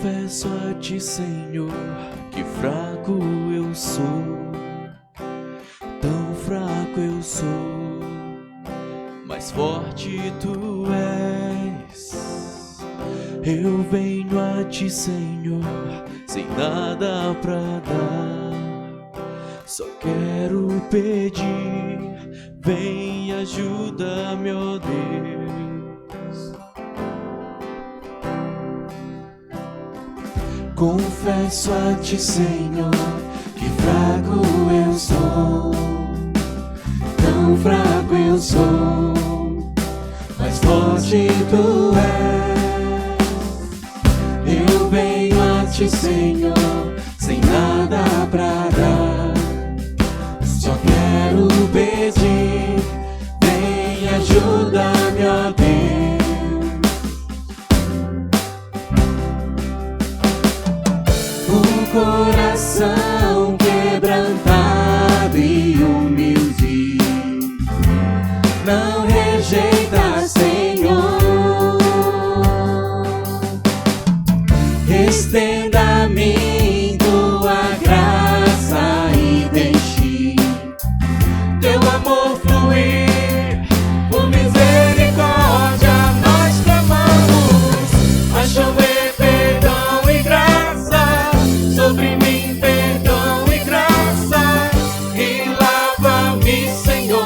Confesso a ti, Senhor, que fraco eu sou, tão fraco eu sou, mas forte tu és. Eu venho a ti, Senhor, sem nada pra dar, só quero pedir, vem ajuda-me, ó Deus. Confesso a ti, Senhor, que fraco eu sou, tão fraco eu sou, mas forte tu és. Eu venho a ti, Senhor, sem nada pra dar, só quero pedir, vem ajuda-me, ó Deus. Um coração quebrantado e humilde não rejeita, Senhor. Estenda a mim tua graça e deixe teu amor fluir. Por misericórdia nós clamamos, a chover perdão e graça sobre mim, perdão e graça, e lava-me, Senhor,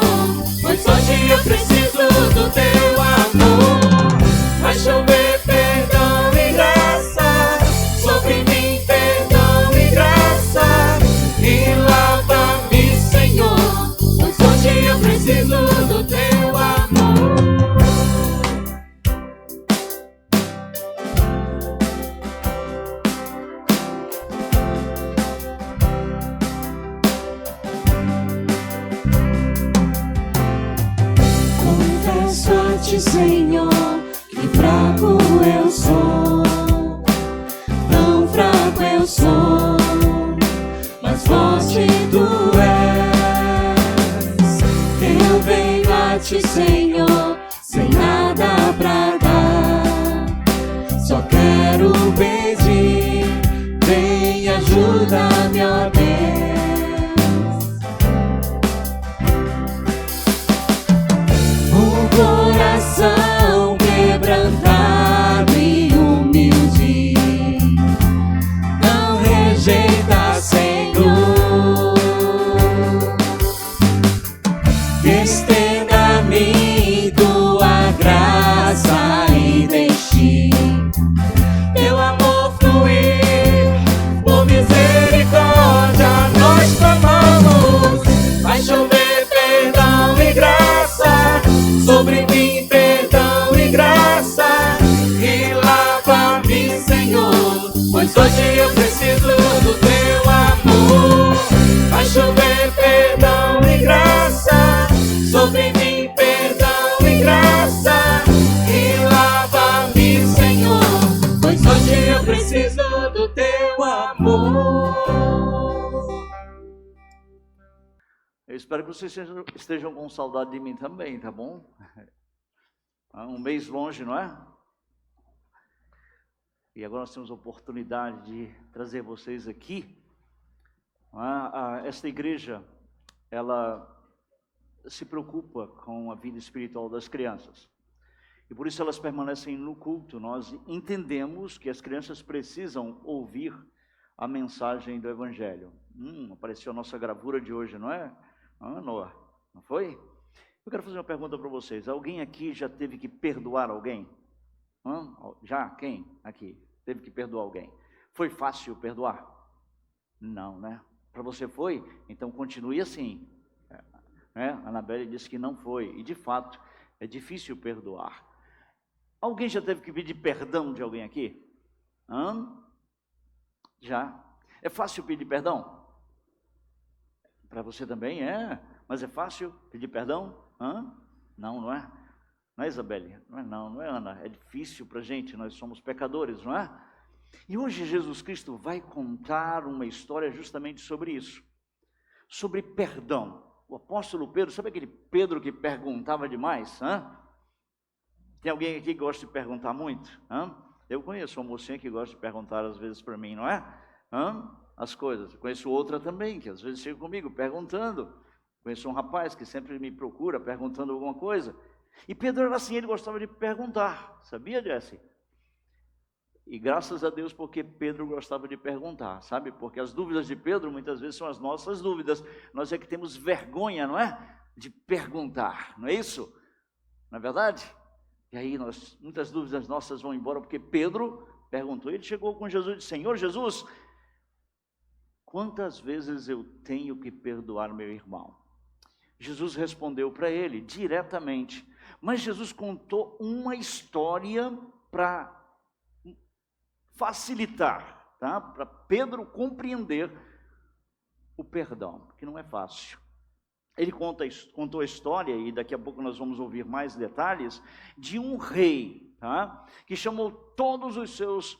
pois hoje eu preciso do teu amor. A chover perdão e graça sobre mim, perdão e graça, e lava-me, Senhor, pois hoje eu preciso do teu amor. Confesso a ti, Senhor, que fraco eu sou, tão fraco eu sou, mas forte tu és. Eu venho a ti, Senhor, sem nada pra dar, só quero pedir, vem ajuda-me, ó Deus. Um coração quebrantado e humilde não rejeita, Senhor. Estenda a mim tua graça e deixe teu amor fluir. Por misericórdia nós clamamos, vai chover perdão e graça sobre mim, perdão e graça, e lava-me, Senhor, pois hoje eu preciso do teu amor. Vai chover perdão e graça sobre mim, perdão e graça, e lava-me, Senhor, pois hoje eu preciso do teu amor. Eu espero que vocês estejam com saudade de mim também, tá bom? Um mês longe, não é? E agora nós temos a oportunidade de trazer vocês aqui. Esta igreja, ela se preocupa com a vida espiritual das crianças. E por isso elas permanecem no culto. Nós entendemos que as crianças precisam ouvir a mensagem do Evangelho. Apareceu a nossa gravura de hoje, não é? Noah, não foi? Eu quero fazer uma pergunta para vocês. Alguém aqui já teve que perdoar alguém? Já? Quem aqui teve que perdoar alguém? Foi fácil perdoar? Não, né? Para você foi? Então continue assim. A Anabelle disse que não foi. E de fato, é difícil perdoar. Alguém já teve que pedir perdão de alguém aqui? Já. É fácil pedir perdão? Para você também é, mas é fácil pedir perdão? Não, não é? Não é, Isabelle? Não é, Ana? É difícil para a gente, nós somos pecadores, não é? E hoje Jesus Cristo vai contar uma história justamente sobre isso, sobre perdão. O apóstolo Pedro, sabe aquele Pedro que perguntava demais? Tem alguém aqui que gosta de perguntar muito? Eu conheço uma mocinha que gosta de perguntar às vezes para mim, não é? As coisas. Eu conheço outra também, que às vezes chega comigo perguntando. Conheço um rapaz que sempre me procura perguntando alguma coisa. E Pedro era assim, ele gostava de perguntar. Sabia, Jesse? E graças a Deus porque Pedro gostava de perguntar, sabe? Porque as dúvidas de Pedro muitas vezes são as nossas dúvidas. Nós é que temos vergonha, não é? De perguntar, não é isso? Não é verdade? E aí muitas dúvidas nossas vão embora porque Pedro perguntou. Ele chegou com Jesus e disse: Senhor Jesus, quantas vezes eu tenho que perdoar meu irmão? Jesus respondeu para ele diretamente. Mas Jesus contou uma história para facilitar, tá? Para Pedro compreender o perdão, que não é fácil. Ele contou a história, e daqui a pouco nós vamos ouvir mais detalhes, de um rei, tá? Que chamou todos os seus,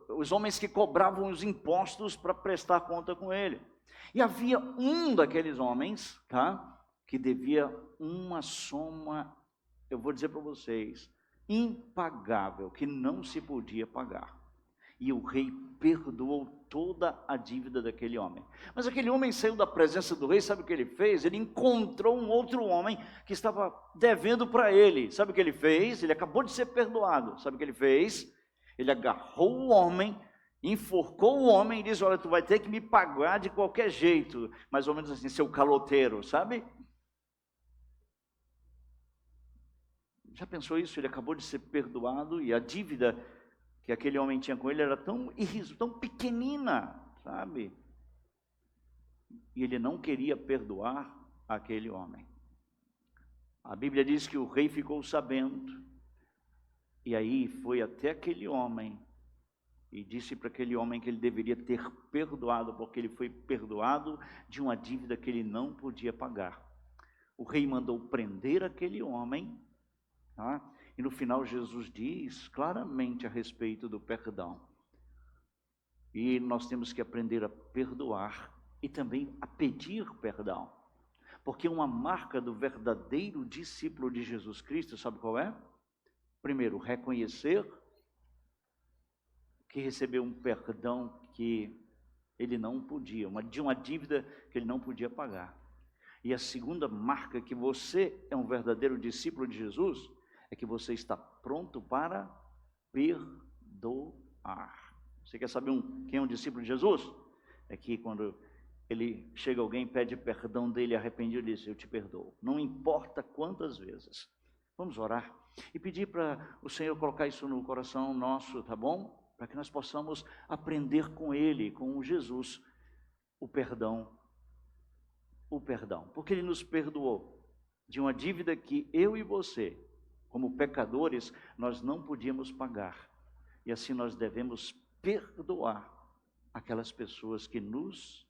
os homens que cobravam os impostos para prestar conta com ele. E havia um daqueles homens, tá? Que devia uma soma, eu vou dizer para vocês, impagável, que não se podia pagar. E o rei perdoou toda a dívida daquele homem. Mas aquele homem saiu da presença do rei, sabe o que ele fez? Ele encontrou um outro homem que estava devendo para ele. Sabe o que ele fez? Ele acabou de ser perdoado. Sabe o que ele fez? Ele agarrou o homem, enforcou o homem e disse: olha, tu vai ter que me pagar de qualquer jeito. Mais ou menos assim, seu caloteiro, sabe? Já pensou isso? Ele acabou de ser perdoado e a dívida que aquele homem tinha com ele era tão pequenina, sabe? E ele não queria perdoar aquele homem. A Bíblia diz que o rei ficou sabendo, e aí foi até aquele homem e disse para aquele homem que ele deveria ter perdoado, porque ele foi perdoado de uma dívida que ele não podia pagar. O rei mandou prender aquele homem, tá? E no final Jesus diz claramente a respeito do perdão. E nós temos que aprender a perdoar e também a pedir perdão. Porque uma marca do verdadeiro discípulo de Jesus Cristo, sabe qual é? Primeiro, reconhecer que recebeu um perdão que ele não podia, de uma dívida que ele não podia pagar. E a segunda marca que você é um verdadeiro discípulo de Jesus é que você está pronto para perdoar. Você quer saber quem é um discípulo de Jesus? É que quando ele chega alguém, pede perdão dele, arrependido, ele diz: eu te perdoo. Não importa quantas vezes. Vamos orar e pedir para o Senhor colocar isso no coração nosso, tá bom? Para que nós possamos aprender com ele, com Jesus, o perdão. O perdão, porque ele nos perdoou de uma dívida que eu e você, como pecadores, nós não podíamos pagar. E assim nós devemos perdoar aquelas pessoas que nos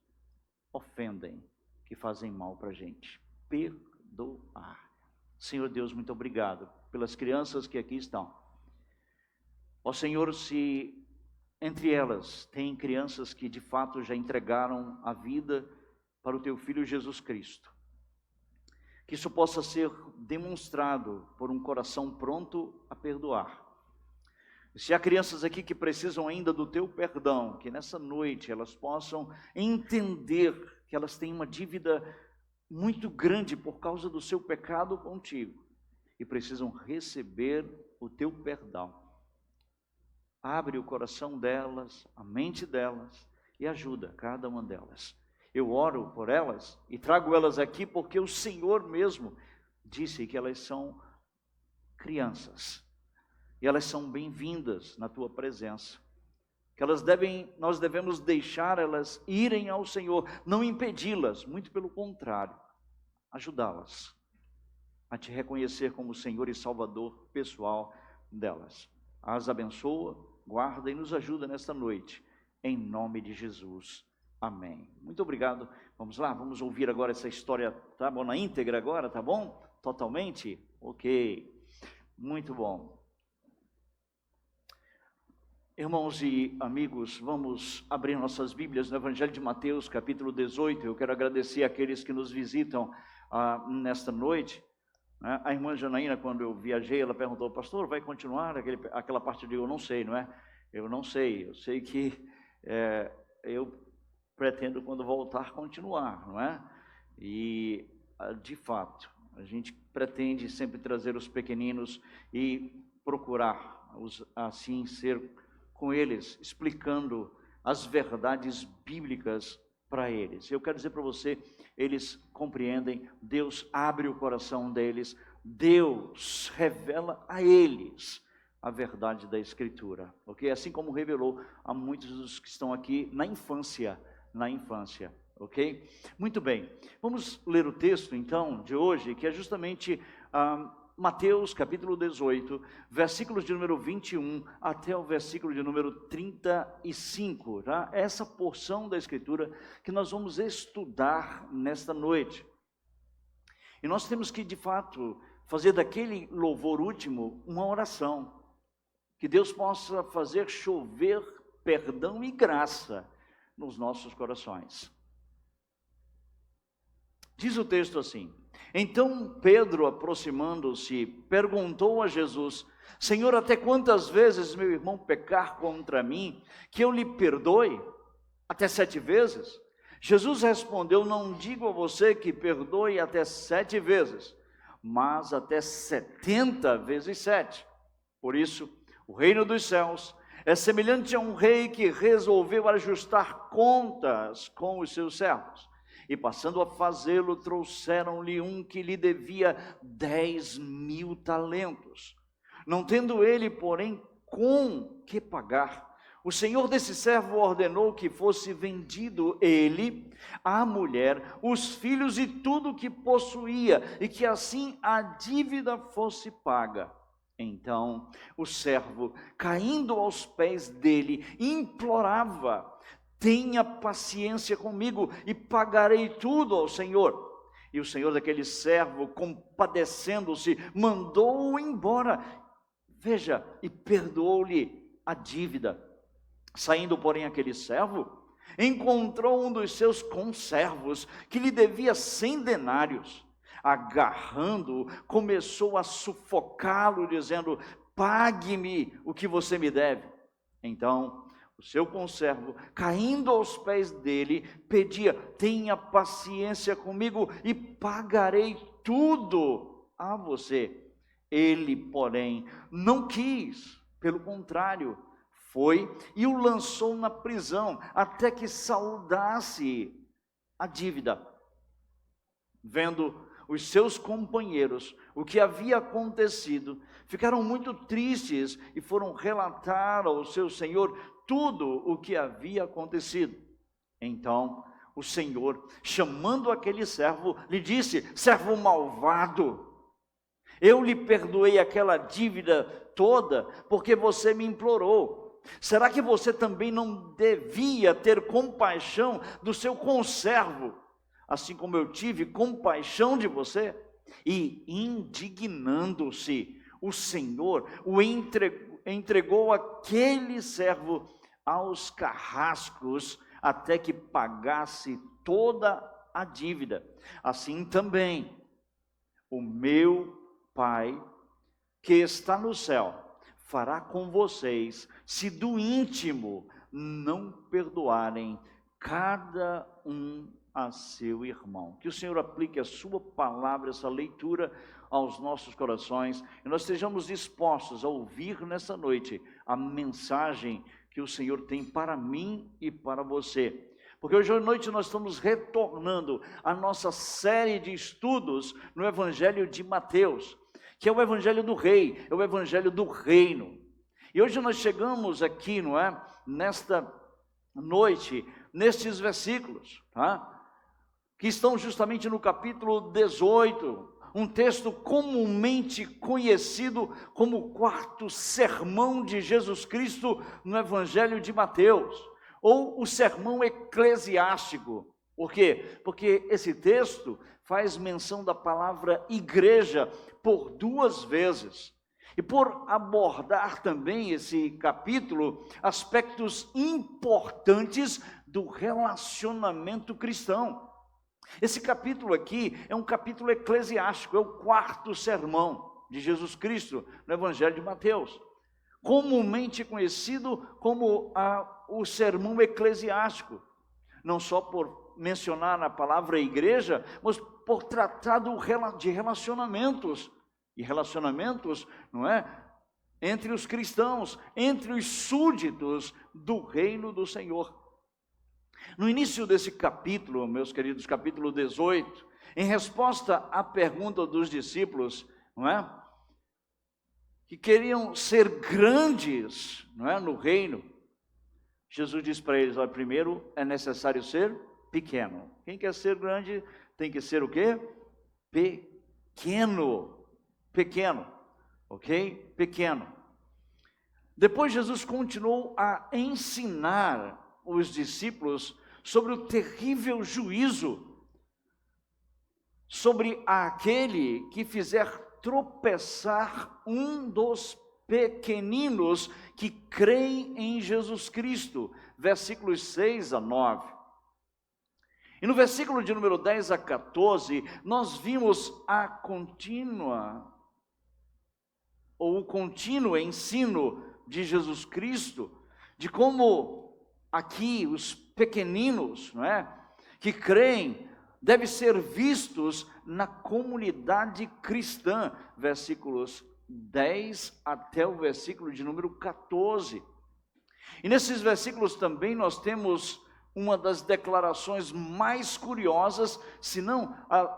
ofendem, que fazem mal para a gente. Perdoar. Senhor Deus, muito obrigado pelas crianças que aqui estão. Ó Senhor, se entre elas tem crianças que de fato já entregaram a vida para o Teu Filho Jesus Cristo, que isso possa ser demonstrado por um coração pronto a perdoar. Se há crianças aqui que precisam ainda do Teu perdão, que nessa noite elas possam entender que elas têm uma dívida muito grande por causa do seu pecado contigo e precisam receber o Teu perdão. Abre o coração delas, a mente delas e ajuda cada uma delas. Eu oro por elas e trago elas aqui porque o Senhor mesmo disse que elas são crianças. E elas são bem-vindas na Tua presença. Que nós devemos deixar elas irem ao Senhor, não impedi-las, muito pelo contrário, ajudá-las a Te reconhecer como Senhor e Salvador pessoal delas. As abençoa, guarda e nos ajuda nesta noite, em nome de Jesus. Amém. Muito obrigado. Vamos lá, vamos ouvir agora essa história, tá bom? Na íntegra agora, tá bom? Totalmente? Ok. Muito bom. Irmãos e amigos, vamos abrir nossas Bíblias no Evangelho de Mateus, capítulo 18. Eu quero agradecer àqueles que nos visitam nesta noite. né? A irmã Janaína, quando eu viajei, ela perguntou: pastor, vai continuar aquela parte? Eu digo: eu não sei, não é? Eu não sei, eu sei que eu pretendo, quando voltar, continuar, não é? E, de fato, a gente pretende sempre trazer os pequeninos e procurar, assim, ser com eles, explicando as verdades bíblicas para eles. Eu quero dizer para você, eles compreendem, Deus abre o coração deles, Deus revela a eles a verdade da Escritura, ok? Assim como revelou a muitos dos que estão aqui na infância, ok? Muito bem, vamos ler o texto então de hoje, que é justamente Mateus capítulo 18, versículos de número 21 até o versículo de número 35, tá? Essa porção da Escritura que nós vamos estudar nesta noite. E nós temos que, de fato, fazer daquele louvor último uma oração, que Deus possa fazer chover perdão e graça nos nossos corações. Diz o texto assim: então Pedro, aproximando-se, perguntou a Jesus: Senhor, até quantas vezes meu irmão pecar contra mim, que eu lhe perdoe? Até 7 vezes? Jesus respondeu: não digo a você que perdoe até 7 vezes, mas até 70 vezes 7. Por isso, o reino dos céus é semelhante a um rei que resolveu ajustar contas com os seus servos. E passando a fazê-lo, trouxeram-lhe um que lhe devia 10.000 talentos. Não tendo ele, porém, com que pagar, o senhor desse servo ordenou que fosse vendido ele, a mulher, os filhos e tudo o que possuía, e que assim a dívida fosse paga. Então o servo, caindo aos pés dele, implorava: tenha paciência comigo e pagarei tudo ao Senhor. E o senhor daquele servo, compadecendo-se, mandou-o embora. Veja, e perdoou-lhe a dívida. Saindo, porém, aquele servo, encontrou um dos seus conservos, que lhe devia 100 denários. Agarrando-o, começou a sufocá-lo, dizendo: pague-me o que você me deve. Então o seu conservo, caindo aos pés dele, pedia: tenha paciência comigo e pagarei tudo a você. Ele, porém, não quis, pelo contrário, foi e o lançou na prisão, até que saldasse a dívida. Vendo os seus companheiros o que havia acontecido, ficaram muito tristes e foram relatar ao seu senhor tudo o que havia acontecido. Então o senhor, chamando aquele servo, lhe disse: servo malvado, eu lhe perdoei aquela dívida toda porque você me implorou. Será que você também não devia ter compaixão do seu conservo, assim como eu tive compaixão de você? E indignando-se, o Senhor o entregou aquele servo aos carrascos, até que pagasse toda a dívida. Assim também o meu Pai, que está no céu, fará com vocês, se do íntimo não perdoarem cada um a seu irmão. Que o Senhor aplique a sua palavra, essa leitura aos nossos corações, e nós estejamos dispostos a ouvir nessa noite a mensagem que o Senhor tem para mim e para você. Porque hoje à noite nós estamos retornando à nossa série de estudos no Evangelho de Mateus, que é o Evangelho do Rei, é o Evangelho do Reino. E hoje nós chegamos aqui, não é? Nesta noite, nestes versículos, tá? Que estão justamente no capítulo 18, um texto comumente conhecido como o 4º sermão de Jesus Cristo no Evangelho de Mateus, ou o sermão eclesiástico. Por quê? Porque esse texto faz menção da palavra igreja por 2 vezes. E por abordar também esse capítulo, aspectos importantes do relacionamento cristão. Esse capítulo aqui é um capítulo eclesiástico, é o 4º sermão de Jesus Cristo no Evangelho de Mateus, comumente conhecido como o sermão eclesiástico, não só por mencionar a palavra igreja, mas por tratar de relacionamentos, e relacionamentos, não é? Entre os cristãos, entre os súditos do reino do Senhor. No início desse capítulo, meus queridos, capítulo 18, em resposta à pergunta dos discípulos, não é? Que queriam ser grandes, não é? No reino, Jesus diz para eles: olha, primeiro é necessário ser pequeno. Quem quer ser grande tem que ser o quê? Pequeno. Pequeno, ok? Pequeno. Depois Jesus continuou a ensinar os discípulos sobre o terrível juízo, sobre aquele que fizer tropeçar um dos pequeninos que creem em Jesus Cristo, versículos 6 a 9. E no versículo de número 10 a 14, nós vimos o contínuo ensino de Jesus Cristo, de como aqui os pequeninos, não é, que creem, devem ser vistos na comunidade cristã, versículos 10 até o versículo de número 14. E nesses versículos também nós temos uma das declarações mais curiosas, se não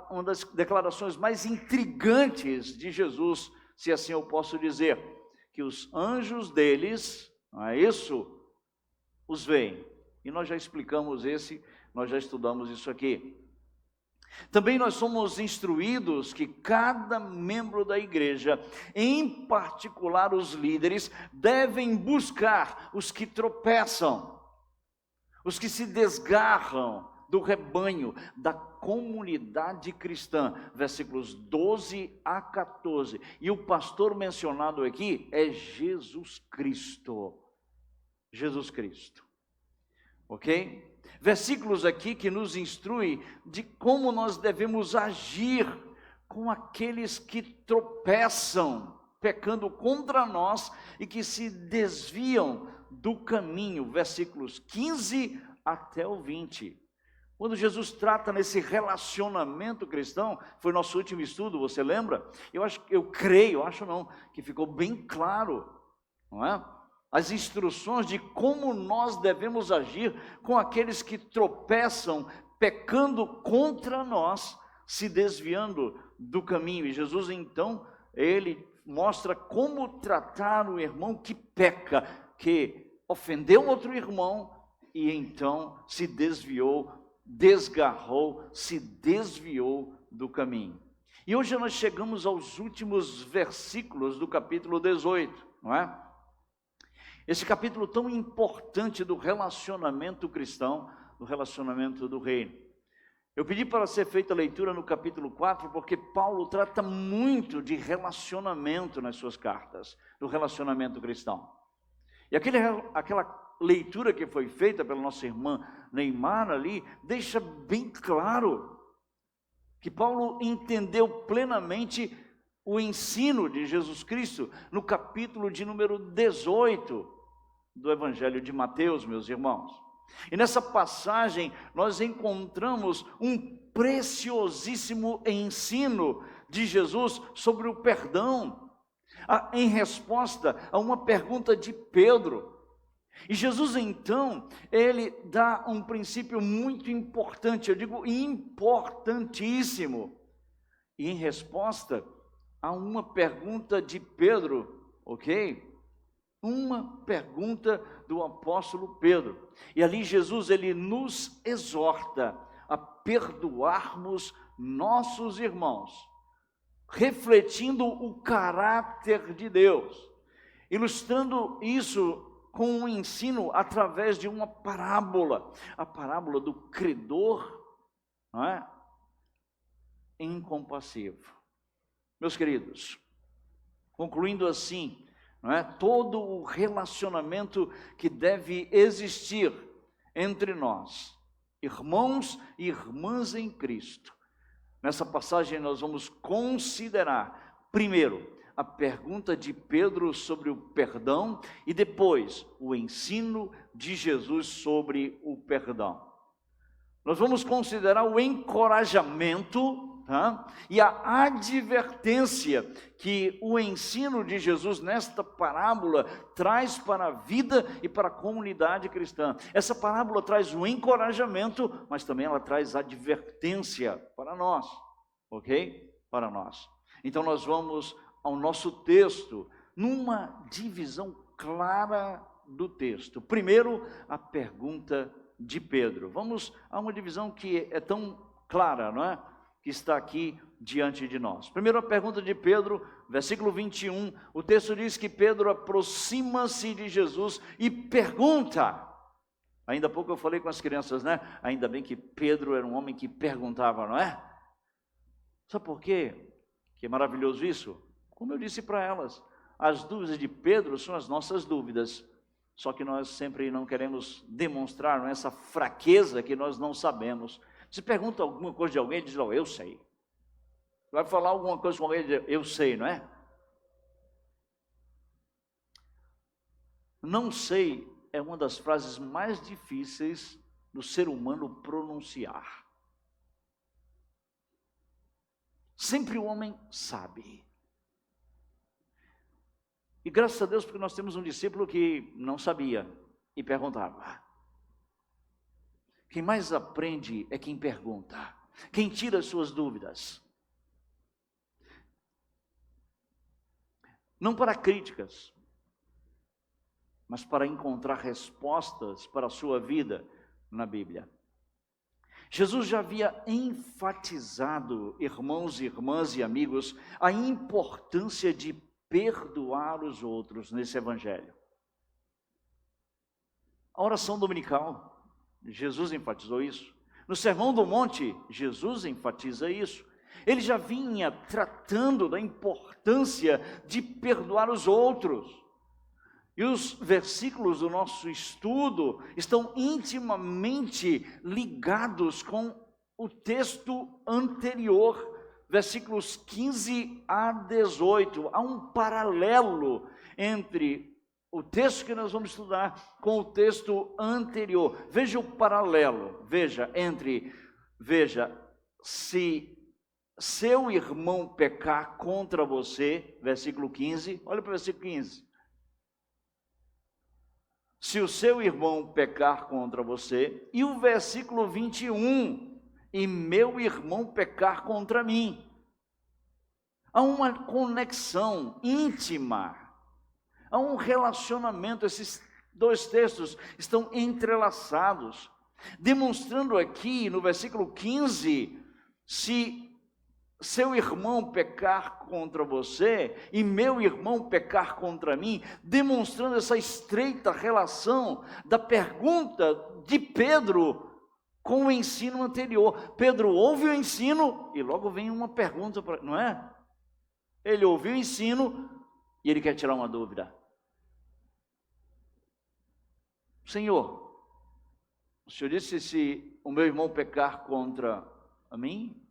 uma das declarações mais intrigantes de Jesus, se assim eu posso dizer, que os anjos deles, não é isso, os veem. E nós já explicamos nós já estudamos isso aqui. Também nós somos instruídos que cada membro da igreja, em particular os líderes, devem buscar os que tropeçam, os que se desgarram do rebanho, da comunidade cristã, versículos 12 a 14. E o pastor mencionado aqui é Jesus Cristo. Jesus Cristo. Ok? Versículos aqui que nos instrui de como nós devemos agir com aqueles que tropeçam, pecando contra nós e que se desviam do caminho, versículos 15 até o 20. Quando Jesus trata nesse relacionamento cristão, foi nosso último estudo, você lembra? Que ficou bem claro, não é? As instruções de como nós devemos agir com aqueles que tropeçam, pecando contra nós, se desviando do caminho. E Jesus então, ele mostra como tratar o irmão que peca, que ofendeu outro irmão e então se desviou, se desviou do caminho. E hoje nós chegamos aos últimos versículos do capítulo 18, não é? Esse capítulo tão importante do relacionamento cristão, do relacionamento do reino. Eu pedi para ser feita a leitura no capítulo 4, porque Paulo trata muito de relacionamento nas suas cartas, do relacionamento cristão. E aquela leitura que foi feita pela nossa irmã Neymar ali, deixa bem claro que Paulo entendeu plenamente o ensino de Jesus Cristo no capítulo de número 18 do Evangelho de Mateus, meus irmãos. E nessa passagem nós encontramos um preciosíssimo ensino de Jesus sobre o perdão, em resposta a uma pergunta de Pedro. E Jesus então, ele dá um princípio muito importante, eu digo importantíssimo, e em resposta a uma pergunta de Pedro, ok? Uma pergunta do apóstolo Pedro. E ali Jesus, ele nos exorta a perdoarmos nossos irmãos, refletindo o caráter de Deus, ilustrando isso com um ensino através de uma parábola, a parábola do credor, não é? Incompassivo. Meus queridos, concluindo assim, não é? Todo o relacionamento que deve existir entre nós, Irmãos e irmãs em Cristo. Nessa passagem nós vamos considerar, primeiro, a pergunta de Pedro sobre o perdão e depois o ensino de Jesus sobre o perdão. Nós vamos considerar o encorajamento, e a advertência que o ensino de Jesus nesta parábola traz para a vida e para a comunidade cristã. Essa parábola traz o encorajamento, mas também ela traz advertência para nós, ok? Para nós. Então nós vamos ao nosso texto numa divisão clara do texto. Primeiro, a pergunta de Pedro. Vamos a uma divisão que é tão clara, não é? Que está aqui diante de nós. Primeiro a pergunta de Pedro, versículo 21, o texto diz que Pedro aproxima-se de Jesus e pergunta. Ainda há pouco eu falei com as crianças, né? Ainda bem que Pedro era um homem que perguntava, não é? Sabe por quê? Que é maravilhoso isso? Como eu disse para elas, as dúvidas de Pedro são as nossas dúvidas. Só que nós sempre não queremos demonstrar, não é, essa fraqueza que nós não sabemos. Se pergunta alguma coisa de alguém, diz, não, eu sei. Vai falar alguma coisa com alguém, diz, eu sei, não é? Não sei é uma das frases mais difíceis do ser humano pronunciar. Sempre o homem sabe. E graças a Deus porque nós temos um discípulo que não sabia e perguntava. Quem mais aprende é quem pergunta, quem tira as suas dúvidas. Não para críticas, mas para encontrar respostas para a sua vida na Bíblia. Jesus já havia enfatizado, irmãos, irmãs e amigos, a importância de perdoar os outros nesse evangelho. A oração dominical, Jesus enfatizou isso. No Sermão do Monte, Jesus enfatiza isso. Ele já vinha tratando da importância de perdoar os outros. E os versículos do nosso estudo estão intimamente ligados com o texto anterior, versículos 15 a 18. Há um paralelo entre o texto que nós vamos estudar com o texto anterior. Veja o paralelo, veja, se seu irmão pecar contra você, versículo 15, olha para o versículo 15. Se o seu irmão pecar contra você, e o versículo 21, e meu irmão pecar contra mim. Há uma conexão íntima, há um relacionamento, esses dois textos estão entrelaçados, demonstrando aqui no versículo 15, se seu irmão pecar contra você e meu irmão pecar contra mim, demonstrando essa estreita relação da pergunta de Pedro com o ensino anterior. Pedro ouve o ensino e logo vem uma pergunta, não é? Ele ouviu o ensino e ele quer tirar uma dúvida. Senhor, o Senhor disse, se o meu irmão pecar contra mim?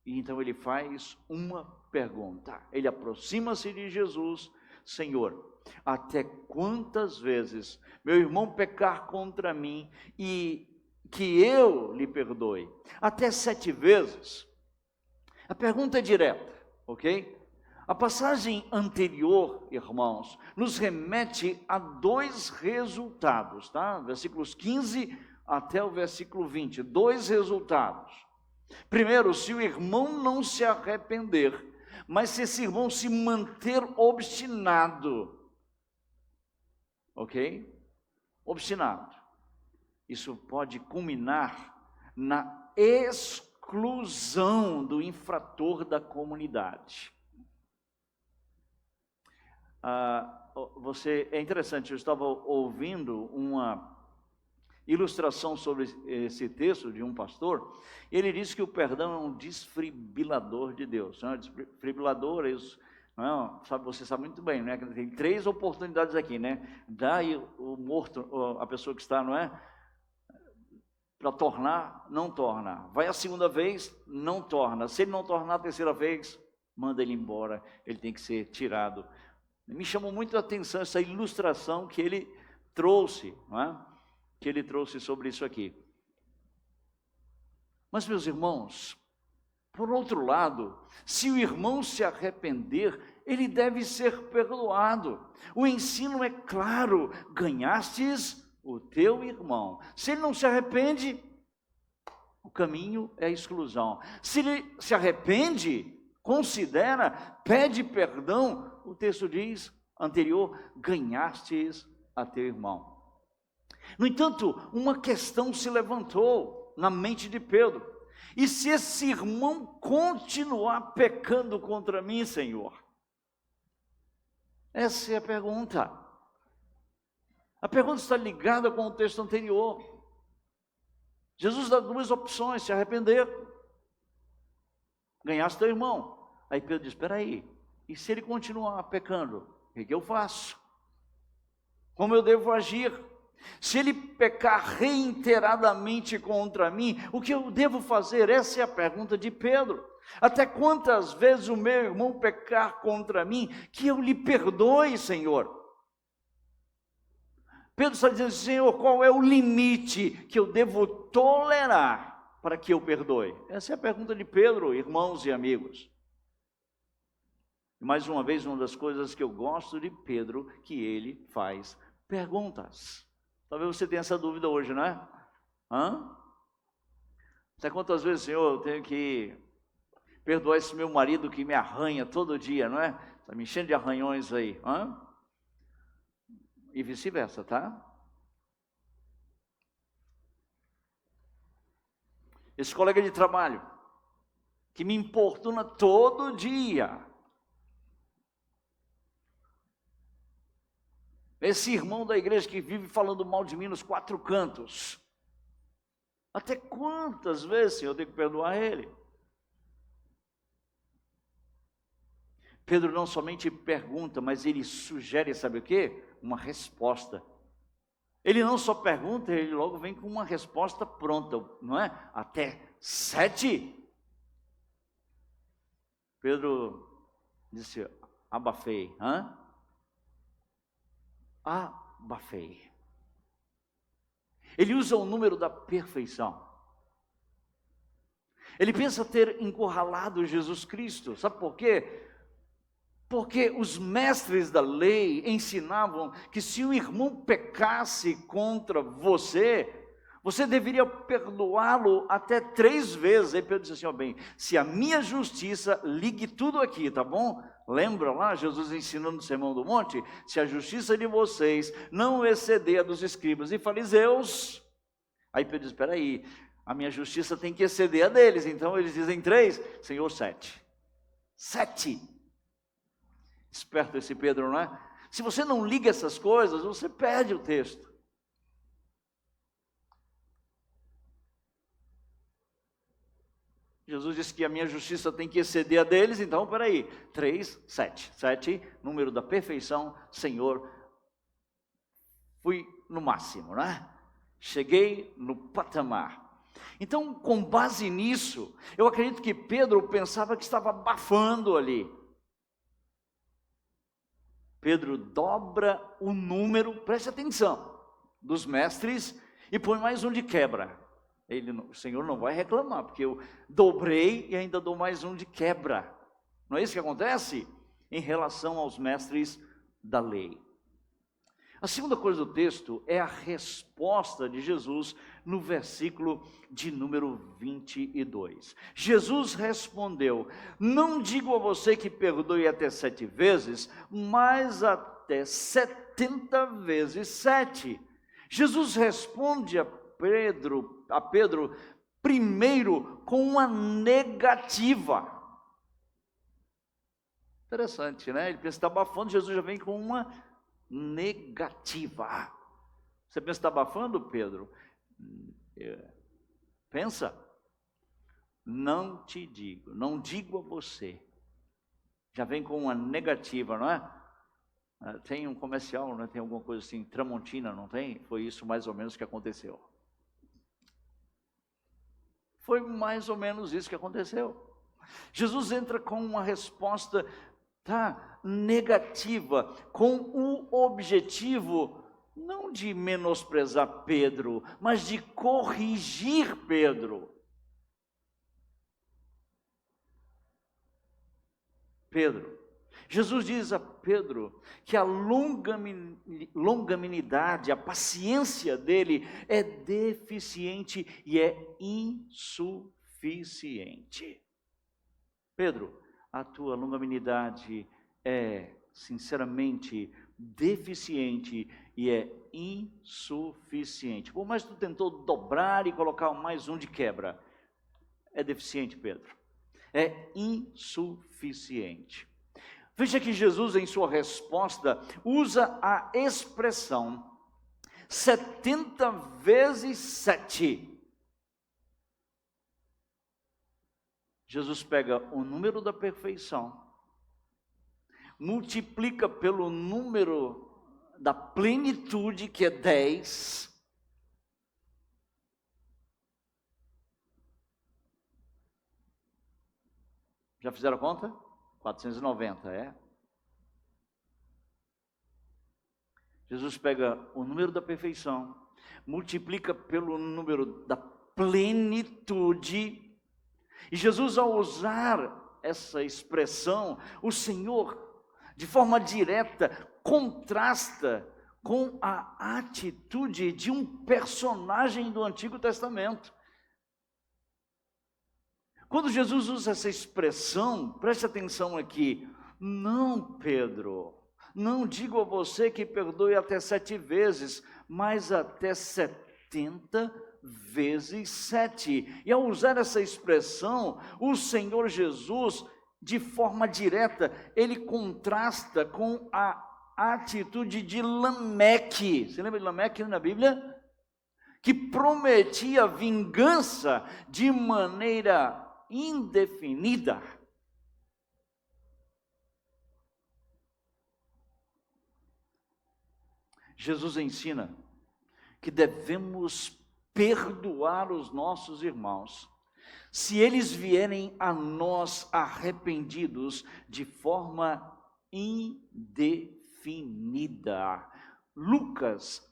E então ele faz uma pergunta. Ele aproxima-se de Jesus. Senhor, até quantas vezes meu irmão pecar contra mim e que eu lhe perdoe? Até 7 vezes? A pergunta é direta, ok? A passagem anterior, irmãos, nos remete a 2 resultados, tá? Versículos 15 até o versículo 20, 2 resultados. Primeiro, se o irmão não se arrepender, mas se esse irmão se manter obstinado, ok? Obstinado. Isso pode culminar na exclusão do infrator da comunidade. É interessante, eu estava ouvindo uma ilustração sobre esse texto de um pastor. Ele disse que o perdão é um desfibrilador de Deus. Desfibrilador, isso, não, você sabe muito bem, né? Tem 3 oportunidades aqui, né? Daí o morto, a pessoa que está, não é? para tornar, não torna. Vai a segunda vez, não torna. Se ele não tornar a terceira vez, manda ele embora, ele tem que ser tirado. Me chamou muito a atenção essa ilustração que ele trouxe, não é? Que ele trouxe sobre isso aqui. Mas, meus irmãos, por outro lado, se o irmão se arrepender, ele deve ser perdoado. O ensino é claro: ganhastes o teu irmão. Se ele não se arrepende, o caminho é a exclusão. Se ele se arrepende, considera, pede perdão, o texto diz anterior: ganhastes a teu irmão. No entanto, uma questão se levantou na mente de Pedro: e se esse irmão continuar pecando contra mim, Senhor? Essa é a pergunta. A pergunta está ligada com o texto anterior. Jesus dá duas opções: se arrepender, ganhaste teu irmão. Aí Pedro diz: espera aí, e se ele continuar pecando, o que eu faço? Como eu devo agir? Se ele pecar reiteradamente contra mim, o que eu devo fazer? Essa é a pergunta de Pedro. Até quantas vezes o meu irmão pecar contra mim, que eu lhe perdoe, Senhor? Pedro está dizendo: Senhor, qual é o limite que eu devo tolerar para que eu perdoe? Essa é a pergunta de Pedro, irmãos e amigos. Mais uma vez, uma das coisas que eu gosto de Pedro, que ele faz perguntas. Talvez você tenha essa dúvida hoje, não é? Até quantas vezes, Senhor, eu tenho que perdoar esse meu marido que me arranha todo dia, não é? Está me enchendo de arranhões aí. E vice-versa, tá? Esse colega de trabalho que me importuna todo dia. Esse irmão da igreja que vive falando mal de mim nos quatro cantos. Até quantas vezes, Senhor, eu tenho que perdoar ele? Pedro não somente pergunta, mas ele sugere, sabe o quê? Uma resposta. Ele não só pergunta, ele logo vem com uma resposta pronta, não é? Até 7. Pedro disse: abafei, abafei. Ele usa o número da perfeição. Ele pensa ter encurralado Jesus Cristo. Sabe por quê? Porque os mestres da lei ensinavam que se o irmão pecasse contra você, você deveria perdoá-lo até 3 vezes. Aí Pedro disse assim: ó, bem, se a minha justiça, ligue tudo aqui, tá bom? Lembra lá Jesus ensinando no Sermão do Monte? Se a justiça de vocês não exceder a dos escribas e fariseus. Aí Pedro diz: espera aí, a minha justiça tem que exceder a deles. Então eles dizem 3, Senhor, 7. 7. Esperto esse Pedro, não é? Se você não liga essas coisas, você perde o texto. Jesus disse que a minha justiça tem que exceder a deles, então, peraí, 3, 7. 7, número da perfeição, Senhor, fui no máximo, né? Cheguei no patamar. Então, com base nisso, eu acredito que Pedro pensava que estava abafando ali. Pedro dobra o número, preste atenção, dos mestres e põe mais um de quebra. O Senhor não vai reclamar, porque eu dobrei e ainda dou mais um de quebra. Não é isso que acontece? Em relação aos mestres da lei. A segunda coisa do texto é a resposta de Jesus no versículo de número 22. Jesus respondeu: não digo a você que perdoe até 7 vezes, mas até 70 vezes 7. Jesus responde a Pedro primeiro com uma negativa. Interessante, né? Ele pensa que está abafando, Jesus já vem com uma negativa. Você pensa que está abafando, Pedro? Pensa. Não te digo, não digo a você. Já vem com uma negativa, não é? Tem um comercial, né? Tem alguma coisa assim, Tramontina, não tem? Foi isso mais ou menos que aconteceu. Foi mais ou menos isso que aconteceu. Jesus entra com uma resposta negativa, com o objetivo não de menosprezar Pedro, mas de corrigir Pedro. Jesus diz a Pedro que a longanimidade, a paciência dele é deficiente e é insuficiente. Pedro, a tua longanimidade é, sinceramente, deficiente e é insuficiente. Por mais que tu tentou dobrar e colocar mais um de quebra, é deficiente, Pedro. É insuficiente. Veja que Jesus, em sua resposta, usa a expressão 70 vezes 7. Jesus pega o número da perfeição, multiplica pelo número da plenitude, que é 10, já fizeram a conta? 490, é? Jesus pega o número da perfeição, multiplica pelo número da plenitude, e Jesus, ao usar essa expressão, o Senhor, de forma direta, contrasta com a atitude de um personagem do Antigo Testamento. Quando Jesus usa essa expressão, preste atenção aqui, não, Pedro, não digo a você que perdoe até 7 vezes, mas até 70 vezes 7. E ao usar essa expressão, o Senhor Jesus, de forma direta, ele contrasta com a atitude de Lameque. Você lembra de Lameque na Bíblia? Que prometia vingança de maneira indefinida. Jesus ensina que devemos perdoar os nossos irmãos, se eles vierem a nós arrependidos de forma indefinida. Lucas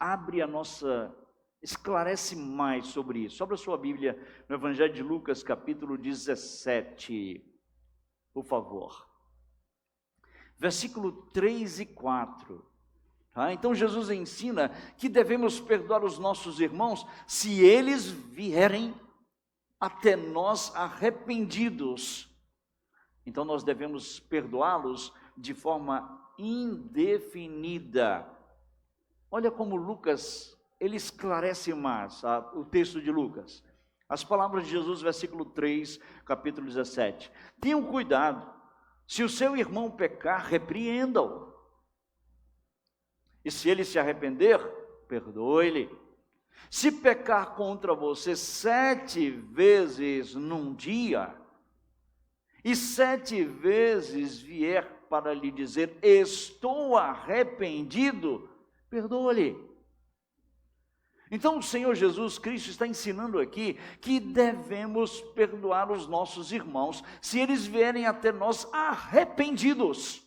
esclarece mais sobre isso. Abra sua Bíblia no Evangelho de Lucas, capítulo 17, por favor. Versículo 3 e 4. Então Jesus ensina que devemos perdoar os nossos irmãos se eles vierem até nós arrependidos. Então nós devemos perdoá-los de forma indefinida. Olha como Lucas, ele esclarece mais o texto de Lucas. As palavras de Jesus, versículo 3, capítulo 17. Tenham cuidado, se o seu irmão pecar, repreenda-o. E se ele se arrepender, perdoe-lhe. Se pecar contra você 7 vezes num dia, e 7 vezes vier para lhe dizer, estou arrependido, perdoe-lhe. Então o Senhor Jesus Cristo está ensinando aqui que devemos perdoar os nossos irmãos, se eles vierem até nós arrependidos,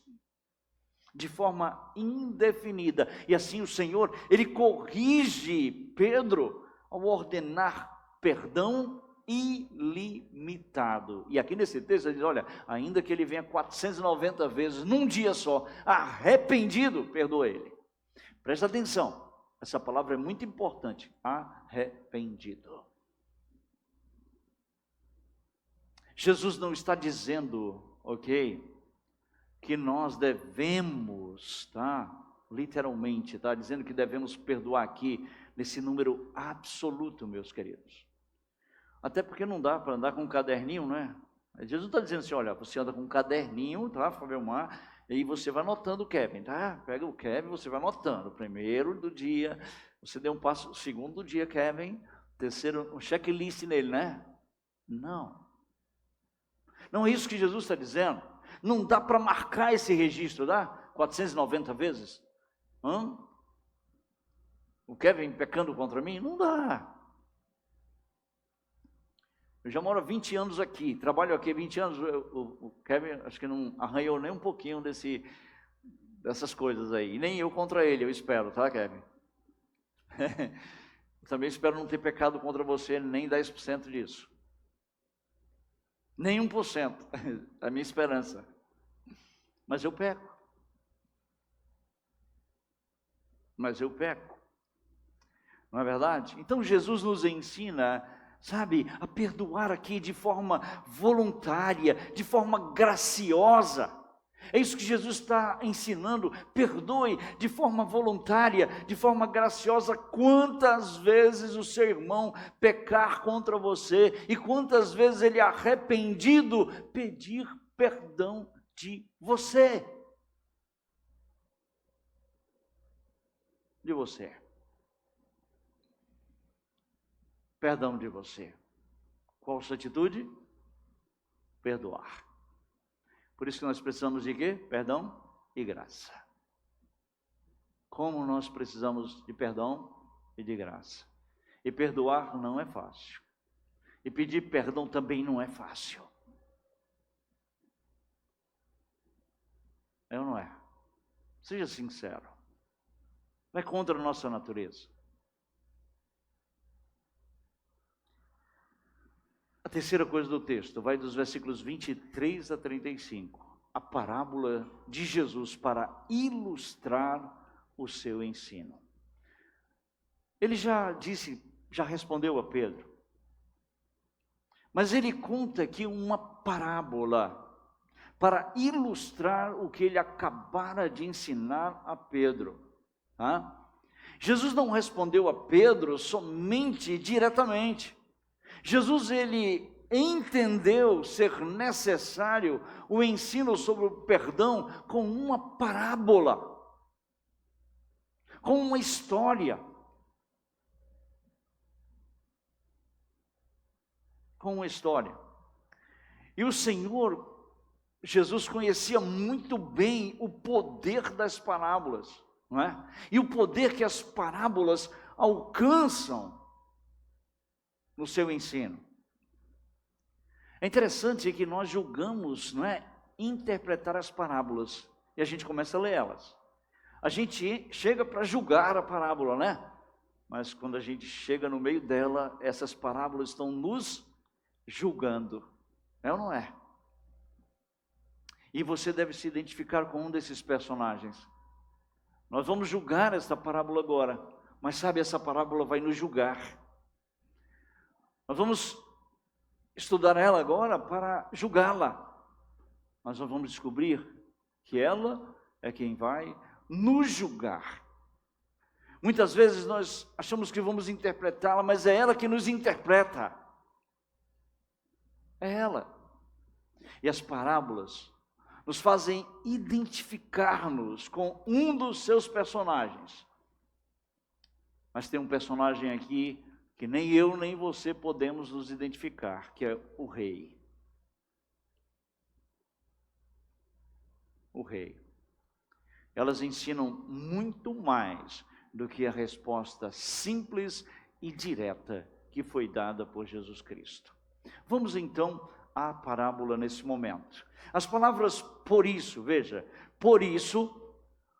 de forma indefinida. E assim o Senhor, ele corrige Pedro ao ordenar perdão ilimitado. E aqui nesse texto ele diz, olha, ainda que ele venha 490 vezes num dia só, arrependido, perdoa ele. Presta atenção, essa palavra é muito importante, arrependido. Jesus não está dizendo, que nós devemos, literalmente, dizendo que devemos perdoar aqui, nesse número absoluto, meus queridos. Até porque não dá para andar com um caderninho, não é? Jesus está dizendo assim, olha, você anda com um caderninho, Fabelmar, e você vai anotando o Kevin, Pega o Kevin, você vai anotando, primeiro do dia, você deu um passo, segundo do dia, Kevin, terceiro, um checklist nele, né? Não é isso que Jesus está dizendo. Não dá para marcar esse registro, 490 vezes. O Kevin pecando contra mim? Não dá. Eu já moro há 20 anos aqui, trabalho aqui há 20 anos. O Kevin acho que não arranhou nem um pouquinho dessas coisas aí. E nem eu contra ele, eu espero, tá, Kevin? Também espero não ter pecado contra você, nem 10% disso. Nem 1%, a minha esperança. Mas eu peco. Não é verdade? Então Jesus nos ensina, sabe, a perdoar aqui de forma voluntária, de forma graciosa. É isso que Jesus está ensinando. Perdoe de forma voluntária, de forma graciosa. Quantas vezes o seu irmão pecar contra você e quantas vezes ele arrependido pedir perdão de você. De você. Perdão de você. Qual a sua atitude? Perdoar. Por isso que nós precisamos de quê? Perdão e graça. Como nós precisamos de perdão e de graça. E perdoar não é fácil. E pedir perdão também não é fácil. É ou não é? Seja sincero. Não é contra a nossa natureza. A terceira coisa do texto vai dos versículos 23 a 35. A parábola de Jesus para ilustrar o seu ensino. Ele já respondeu a Pedro. Mas ele conta aqui uma parábola para ilustrar o que ele acabara de ensinar a Pedro. Jesus não respondeu a Pedro somente diretamente. Jesus, ele entendeu ser necessário o ensino sobre o perdão com uma parábola, com uma história. Com uma história. E o Senhor, Jesus conhecia muito bem o poder das parábolas, não é? E o poder que as parábolas alcançam no seu ensino. É interessante que nós julgamos, não é, interpretar as parábolas e a gente começa a ler elas. A gente chega para julgar a parábola, né? Mas quando a gente chega no meio dela, essas parábolas estão nos julgando. É ou não é? E você deve se identificar com um desses personagens. Nós vamos julgar esta parábola agora, mas sabe, essa parábola vai nos julgar. Nós vamos estudar ela agora para julgá-la. Mas nós vamos descobrir que ela é quem vai nos julgar. Muitas vezes nós achamos que vamos interpretá-la, mas é ela que nos interpreta. É ela. E as parábolas nos fazem identificar-nos com um dos seus personagens. Mas tem um personagem aqui que nem eu nem você podemos nos identificar, que é o rei. O rei. Elas ensinam muito mais do que a resposta simples e direta que foi dada por Jesus Cristo. Vamos então à parábola nesse momento. As palavras por isso, veja, por isso,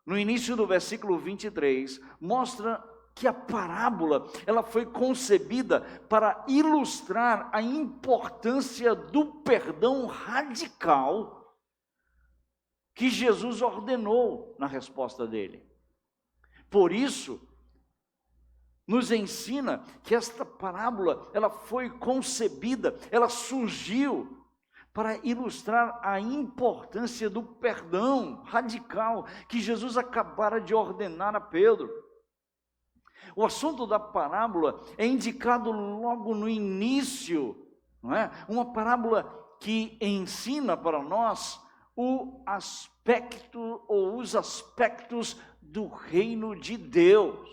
no início do versículo 23, mostra que a parábola, ela foi concebida para ilustrar a importância do perdão radical que Jesus ordenou na resposta dele. Por isso, nos ensina que esta parábola, ela foi concebida, ela surgiu para ilustrar a importância do perdão radical que Jesus acabara de ordenar a Pedro. O assunto da parábola é indicado logo no início, não é? Uma parábola que ensina para nós o aspecto ou os aspectos do reino de Deus.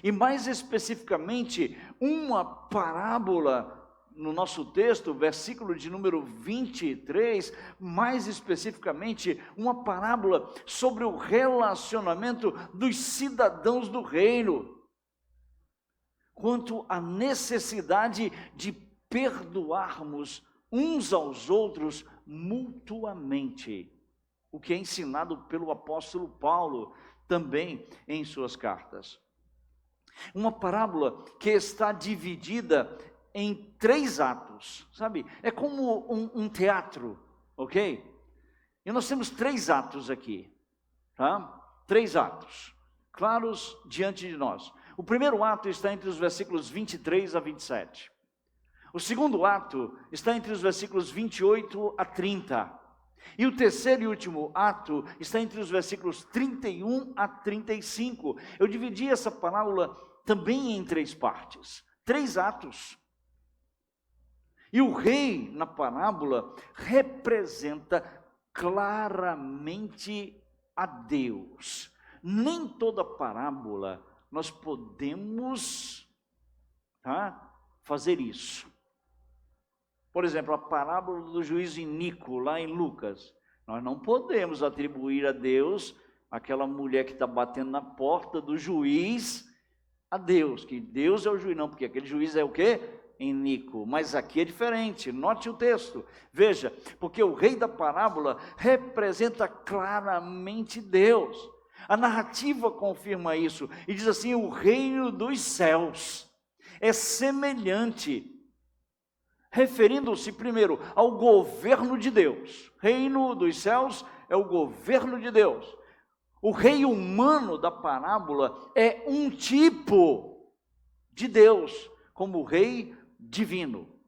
E mais especificamente, uma parábola no nosso texto, versículo de número 23, mais especificamente, uma parábola sobre o relacionamento dos cidadãos do reino, quanto à necessidade de perdoarmos uns aos outros mutuamente, o que é ensinado pelo apóstolo Paulo também em suas cartas. Uma parábola que está dividida em 3 atos, sabe? É como um teatro, ok? E nós temos 3 atos aqui, tá? 3 atos, claros diante de nós. O primeiro ato está entre os versículos 23 a 27. O segundo ato está entre os versículos 28 a 30. E o terceiro e último ato está entre os versículos 31 a 35. Eu dividi essa parábola também em 3 partes, 3 atos. E o rei, na parábola, representa claramente a Deus. Nem toda parábola nós podemos fazer isso. Por exemplo, a parábola do juiz iníquo, lá em Lucas. Nós não podemos atribuir a Deus aquela mulher que está batendo na porta do juiz a Deus, que Deus é o juiz, não, porque aquele juiz é o quê? Iníquo. Mas aqui é diferente, note o texto, veja, porque o rei da parábola representa claramente Deus. A narrativa confirma isso, e diz assim: o reino dos céus é semelhante, referindo-se primeiro ao governo de Deus. Reino dos céus é o governo de Deus. O rei humano da parábola é um tipo de Deus, como o rei divino.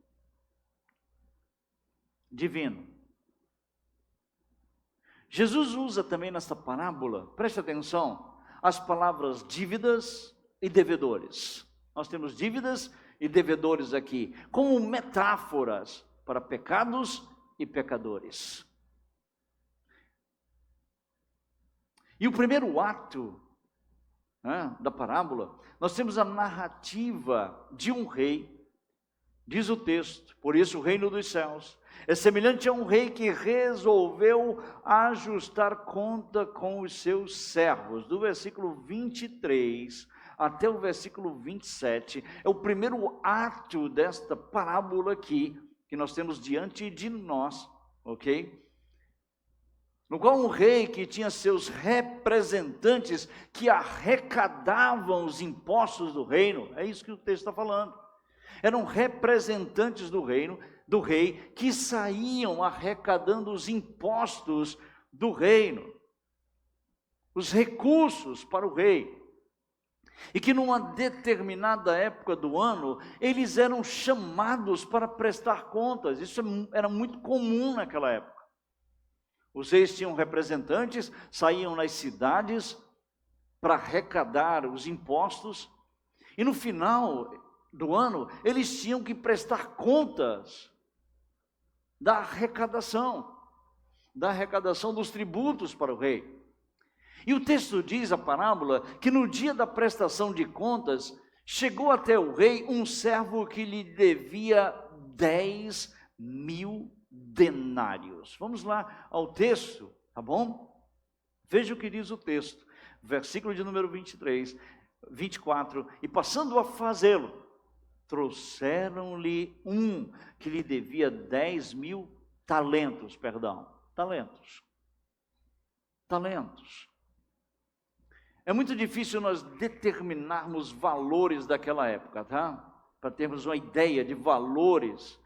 Divino. Jesus usa também nessa parábola, preste atenção, as palavras dívidas e devedores. Nós temos dívidas e devedores aqui, como metáforas para pecados e pecadores. E o primeiro ato da parábola, nós temos a narrativa de um rei, diz o texto: por isso o reino dos céus é semelhante a um rei que resolveu ajustar conta com os seus servos. Do versículo 23 até o versículo 27, é o primeiro ato desta parábola aqui, que nós temos diante de nós, ok? No qual um rei que tinha seus representantes que arrecadavam os impostos do reino, é isso que o texto está falando. Eram representantes do reino, do rei, que saíam arrecadando os impostos do reino, os recursos para o rei. E que numa determinada época do ano, eles eram chamados para prestar contas. Isso era muito comum naquela época. Os reis tinham representantes, saíam nas cidades para arrecadar os impostos, e no final do ano, eles tinham que prestar contas da arrecadação dos tributos para o rei. E o texto diz, a parábola, que no dia da prestação de contas, chegou até o rei um servo que lhe devia 10.000 denários. Vamos lá ao texto, tá bom? Veja o que diz o texto, versículo de número 24, e passando a fazê-lo, trouxeram-lhe um que lhe devia 10.000 talentos. É muito difícil nós determinarmos valores daquela época, tá? Para termos uma ideia de valores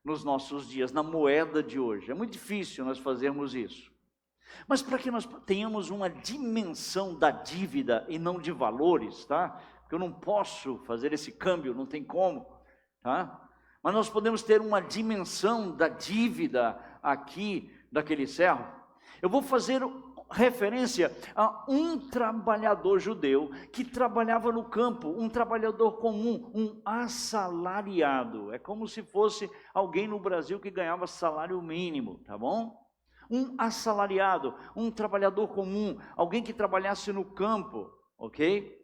nos nossos dias, na moeda de hoje. É muito difícil nós fazermos isso. Mas para que nós tenhamos uma dimensão da dívida e não de valores, tá? Porque eu não posso fazer esse câmbio, não tem como, tá? Mas nós podemos ter uma dimensão da dívida aqui daquele servo. Eu vou fazer referência a um trabalhador judeu que trabalhava no campo, um trabalhador comum, um assalariado. É como se fosse alguém no Brasil que ganhava salário mínimo, tá bom? Um assalariado, um trabalhador comum, alguém que trabalhasse no campo, ok?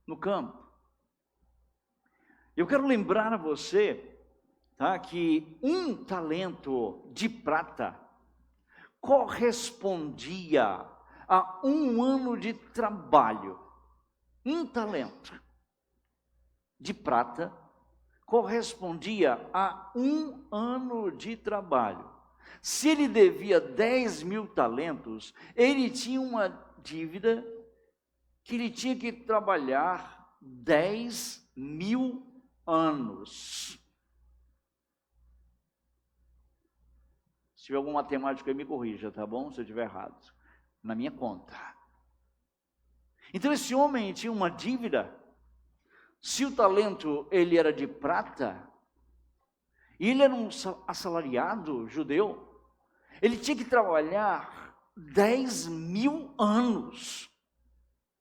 No campo. Eu quero lembrar a você, tá, que um talento de prata correspondia a 1 ano de trabalho. Um talento de prata correspondia a 1 ano de trabalho. Se ele devia 10.000 talentos, ele tinha uma dívida que ele tinha que trabalhar 10.000 anos. Se tiver algum matemático aí, me corrija, tá bom? Se eu estiver errado. Na minha conta. Então esse homem tinha uma dívida. Se o talento ele era de prata, e ele era um assalariado judeu, ele tinha que trabalhar 10.000 anos.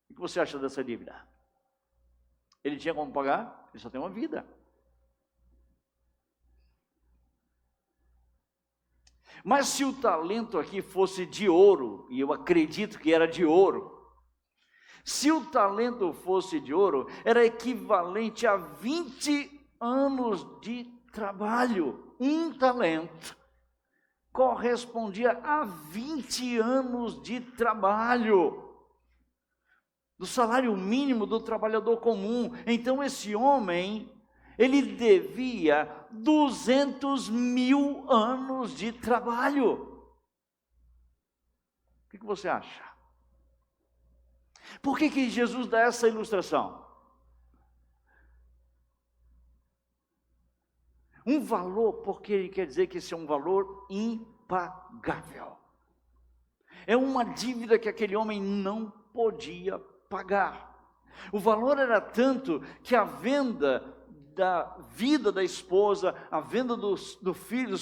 O que você acha dessa dívida? Ele tinha como pagar? Ele só tem uma vida. Mas se o talento aqui fosse de ouro, e eu acredito que era de ouro, se o talento fosse de ouro, era equivalente a 20 anos de trabalho. Um talento correspondia a 20 anos de trabalho, do salário mínimo do trabalhador comum. Então esse homem, ele devia 200.000 anos de trabalho. O que você acha? Por que Jesus dá essa ilustração? Um valor, porque ele quer dizer que esse é um valor impagável. É uma dívida que aquele homem não podia pagar. O valor era tanto que a venda da vida da esposa, a venda dos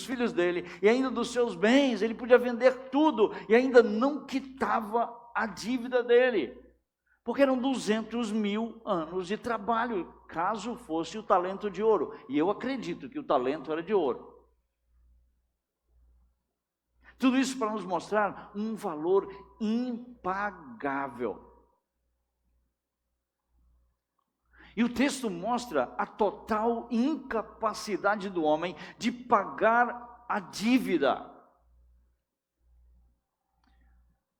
filhos dele e ainda dos seus bens, ele podia vender tudo e ainda não quitava a dívida dele. Porque eram 200.000 anos de trabalho, caso fosse o talento de ouro. E eu acredito que o talento era de ouro. Tudo isso para nos mostrar um valor impagável. E o texto mostra a total incapacidade do homem de pagar a dívida.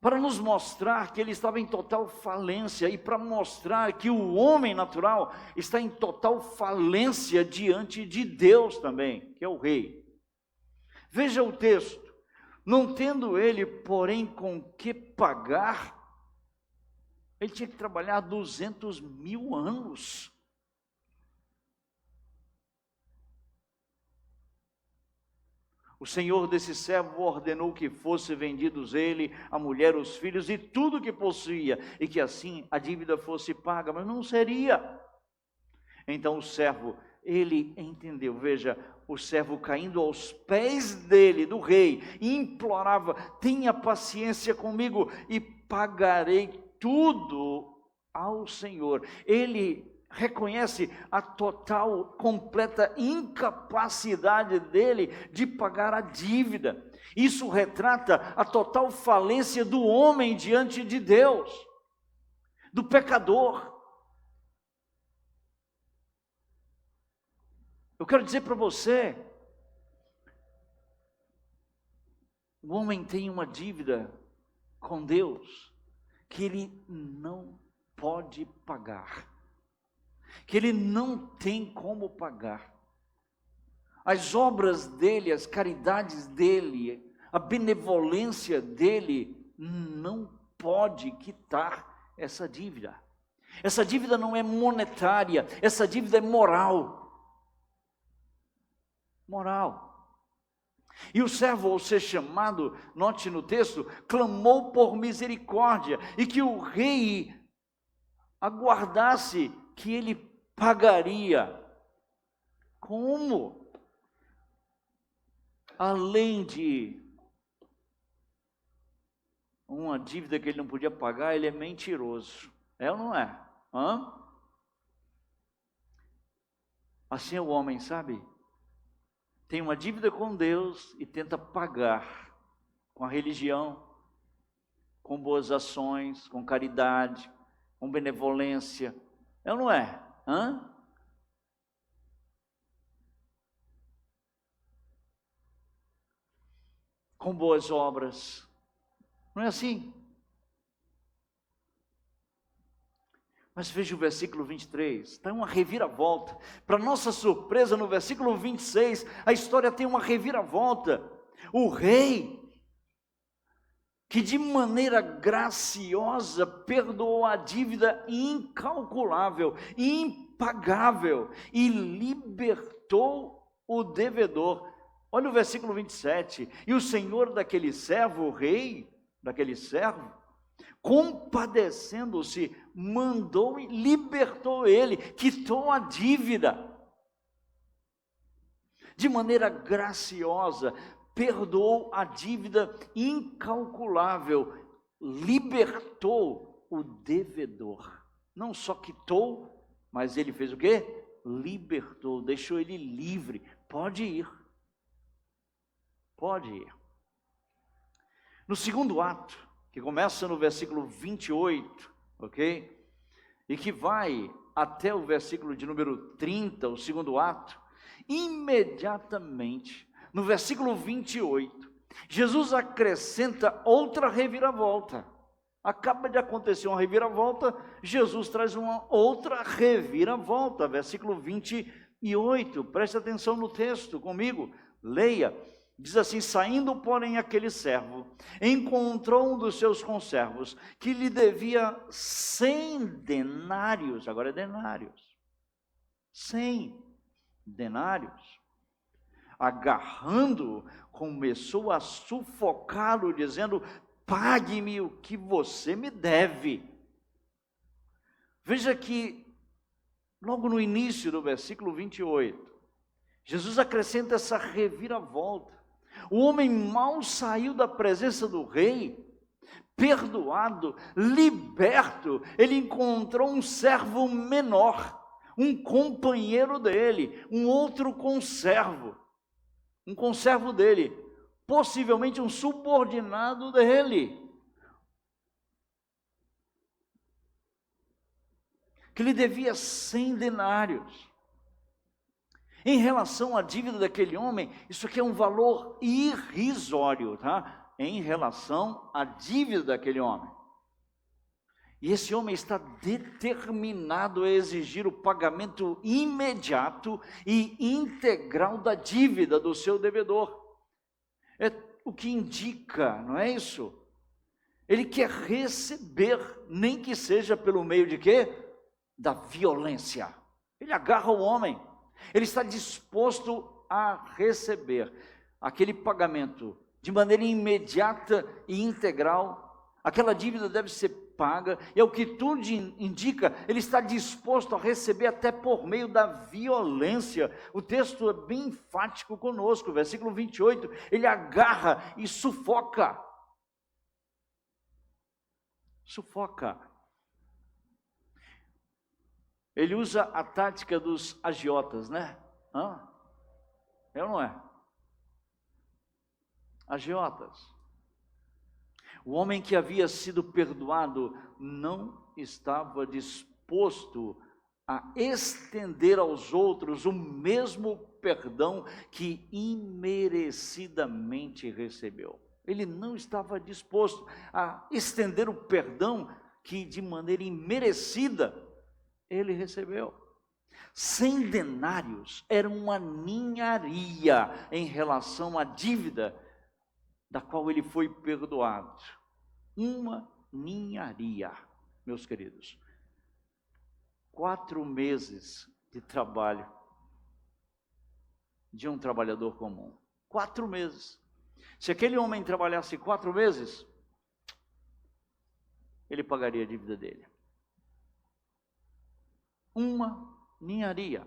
Para nos mostrar que ele estava em total falência e para mostrar que o homem natural está em total falência diante de Deus também, que é o rei. Veja o texto. Não tendo ele, porém, com que pagar, ele tinha que trabalhar 200.000 anos. O senhor desse servo ordenou que fossem vendidos ele, a mulher, os filhos e tudo que possuía, e que assim a dívida fosse paga, mas não seria. Então o servo, ele entendeu, veja, o servo caindo aos pés dele, do rei, implorava: tenha paciência comigo e pagarei tudo ao Senhor. Ele reconhece a total, completa incapacidade dele de pagar a dívida. Isso retrata a total falência do homem diante de Deus, do pecador. Eu quero dizer para você, o homem tem uma dívida com Deus que ele não pode pagar, que ele não tem como pagar. As obras dele, as caridades dele, a benevolência dele não pode quitar essa dívida. Essa dívida não é monetária, essa dívida é moral. Moral. E o servo, ao ser chamado, note no texto, clamou por misericórdia e que o rei aguardasse que ele pagaria. Como? Além de uma dívida que ele não podia pagar, ele é mentiroso. É ou não é? Assim é o homem, sabe? Tem uma dívida com Deus e tenta pagar com a religião, com boas ações, com caridade, com benevolência. É ou não é? Com boas obras. Não é assim? Mas veja o versículo 23, está uma reviravolta. Para nossa surpresa, no versículo 26, a história tem uma reviravolta. O rei, que de maneira graciosa perdoou a dívida incalculável, impagável, e libertou o devedor. Olha o versículo 27, e o senhor daquele servo, o rei daquele servo, compadecendo-se, mandou e libertou ele, quitou a dívida. De maneira graciosa, perdoou a dívida incalculável, libertou o devedor. Não só quitou, mas ele fez o quê? Libertou, deixou ele livre. Pode ir. Pode ir. No segundo ato, que começa no versículo 28, ok? E que vai até o versículo de número 30, o segundo ato, imediatamente, no versículo 28, Jesus acrescenta outra reviravolta. Acaba de acontecer uma reviravolta, Jesus traz uma outra reviravolta, versículo 28, preste atenção no texto comigo, leia. Diz assim: saindo, porém, aquele servo, encontrou um dos seus conservos, que lhe devia 100 denários, agora é denários, 100 denários. Agarrando-o, começou a sufocá-lo, dizendo: pague-me o que você me deve. Veja que, logo no início do versículo 28, Jesus acrescenta essa reviravolta. O homem mal saiu da presença do rei, perdoado, liberto, ele encontrou um servo menor, um companheiro dele, um outro conservo, um conservo dele, possivelmente um subordinado dele, que lhe devia 100 denários. Em relação à dívida daquele homem, isso aqui é um valor irrisório, tá? Em relação à dívida daquele homem. E esse homem está determinado a exigir o pagamento imediato e integral da dívida do seu devedor. É o que indica, não é isso? Ele quer receber, nem que seja pelo meio de quê? Da violência. Ele agarra o homem. Ele está disposto a receber aquele pagamento de maneira imediata e integral. Aquela dívida deve ser paga, e é o que tudo indica, ele está disposto a receber até por meio da violência. O texto é bem enfático conosco, versículo 28, ele agarra e sufoca. Sufoca. Ele usa a tática dos agiotas, né? É ou não é? Agiotas. O homem que havia sido perdoado não estava disposto a estender aos outros o mesmo perdão que imerecidamente recebeu. Ele não estava disposto a estender o perdão que de maneira imerecida ele recebeu. 100 denários era uma ninharia em relação à dívida da qual ele foi perdoado. Uma ninharia, meus queridos. 4 meses de trabalho de um trabalhador comum. 4 meses. Se aquele homem trabalhasse 4 meses, ele pagaria a dívida dele. Uma ninharia.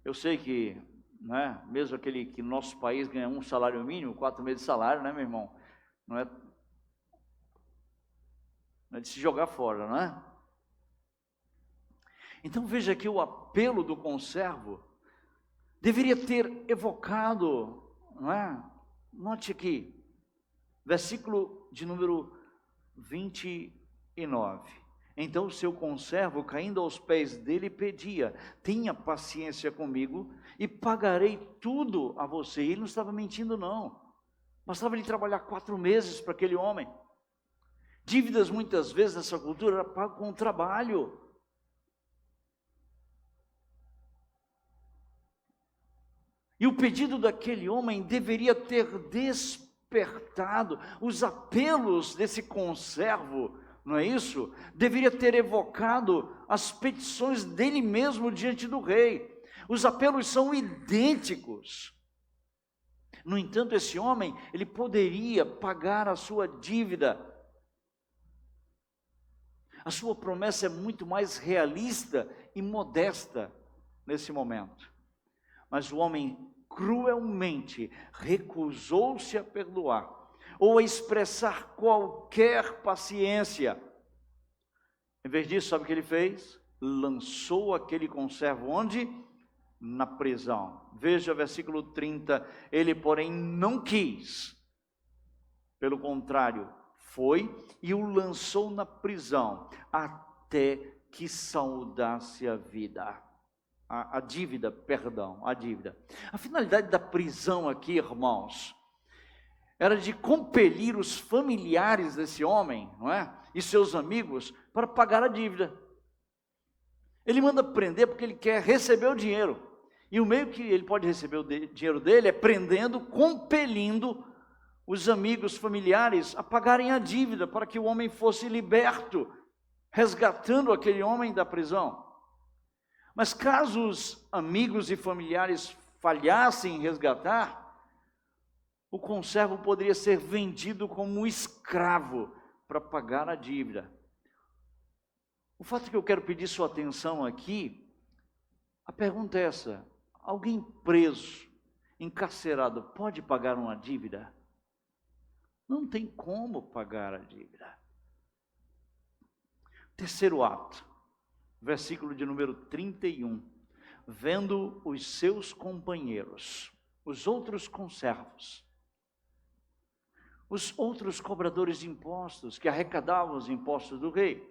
Eu sei que, né, mesmo aquele que no nosso país ganha um salário mínimo, 4 meses de salário, né, meu irmão? Não é de se jogar fora, não é? Então veja aqui o apelo do conservo deveria ter evocado, não é? Note aqui, versículo de número 29. Então o seu conservo, caindo aos pés dele, pedia: tenha paciência comigo e pagarei tudo a você. E ele não estava mentindo, não. Bastava ele trabalhar 4 meses para aquele homem. Dívidas muitas vezes nessa cultura era pago com trabalho. E o pedido daquele homem deveria ter despertado os apelos desse conservo, não é isso? Deveria ter evocado as petições dele mesmo diante do rei. Os apelos são idênticos. No entanto, esse homem, ele poderia pagar a sua dívida. A sua promessa é muito mais realista e modesta nesse momento. Mas o homem cruelmente recusou-se a perdoar, ou a expressar qualquer paciência. Em vez disso, sabe o que ele fez? Lançou aquele conservo onde? Na prisão. Veja versículo 30, ele porém não quis, pelo contrário, foi e o lançou na prisão, até que saudasse a vida. A dívida. A finalidade da prisão aqui, irmãos, era de compelir os familiares desse homem, não é? E seus amigos, para pagar a dívida. Ele manda prender porque ele quer receber o dinheiro. E o meio que ele pode receber o dinheiro dele é prendendo, compelindo os amigos familiares a pagarem a dívida, para que o homem fosse liberto, resgatando aquele homem da prisão. Mas caso os amigos e familiares falhassem em resgatar, o conservo poderia ser vendido como um escravo para pagar a dívida. O fato que eu quero pedir sua atenção aqui, a pergunta é essa: alguém preso, encarcerado, pode pagar uma dívida? Não tem como pagar a dívida. Terceiro ato, versículo de número 31. Vendo os seus companheiros, os outros conservos, os outros cobradores de impostos que arrecadavam os impostos do rei,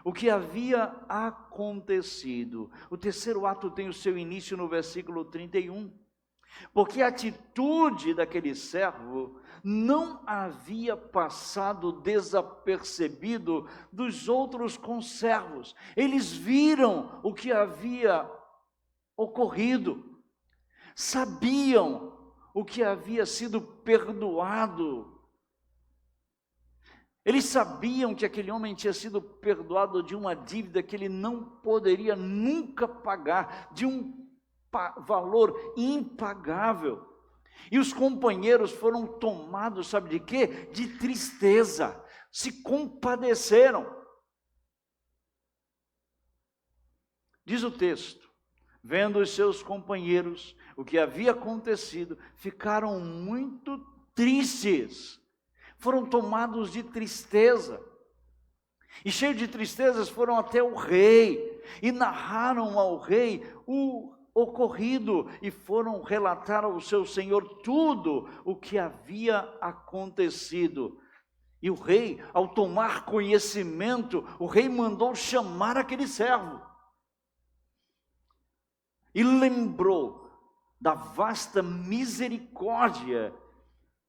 o que havia acontecido. O terceiro ato tem o seu início no versículo 31. Porque a atitude daquele servo não havia passado desapercebido dos outros conservos. Eles viram o que havia ocorrido, sabiam o que havia sido perdoado. Eles sabiam que aquele homem tinha sido perdoado de uma dívida que ele não poderia nunca pagar, de um valor impagável. E os companheiros foram tomados, sabe de quê? De tristeza, se compadeceram. Diz o texto: vendo os seus companheiros o que havia acontecido, ficaram muito tristes, foram tomados de tristeza, e cheios de tristezas foram até o rei, e narraram ao rei o ocorrido, e foram relatar ao seu senhor tudo o que havia acontecido. E o rei, ao tomar conhecimento, o rei mandou chamar aquele servo, e lembrou da vasta misericórdia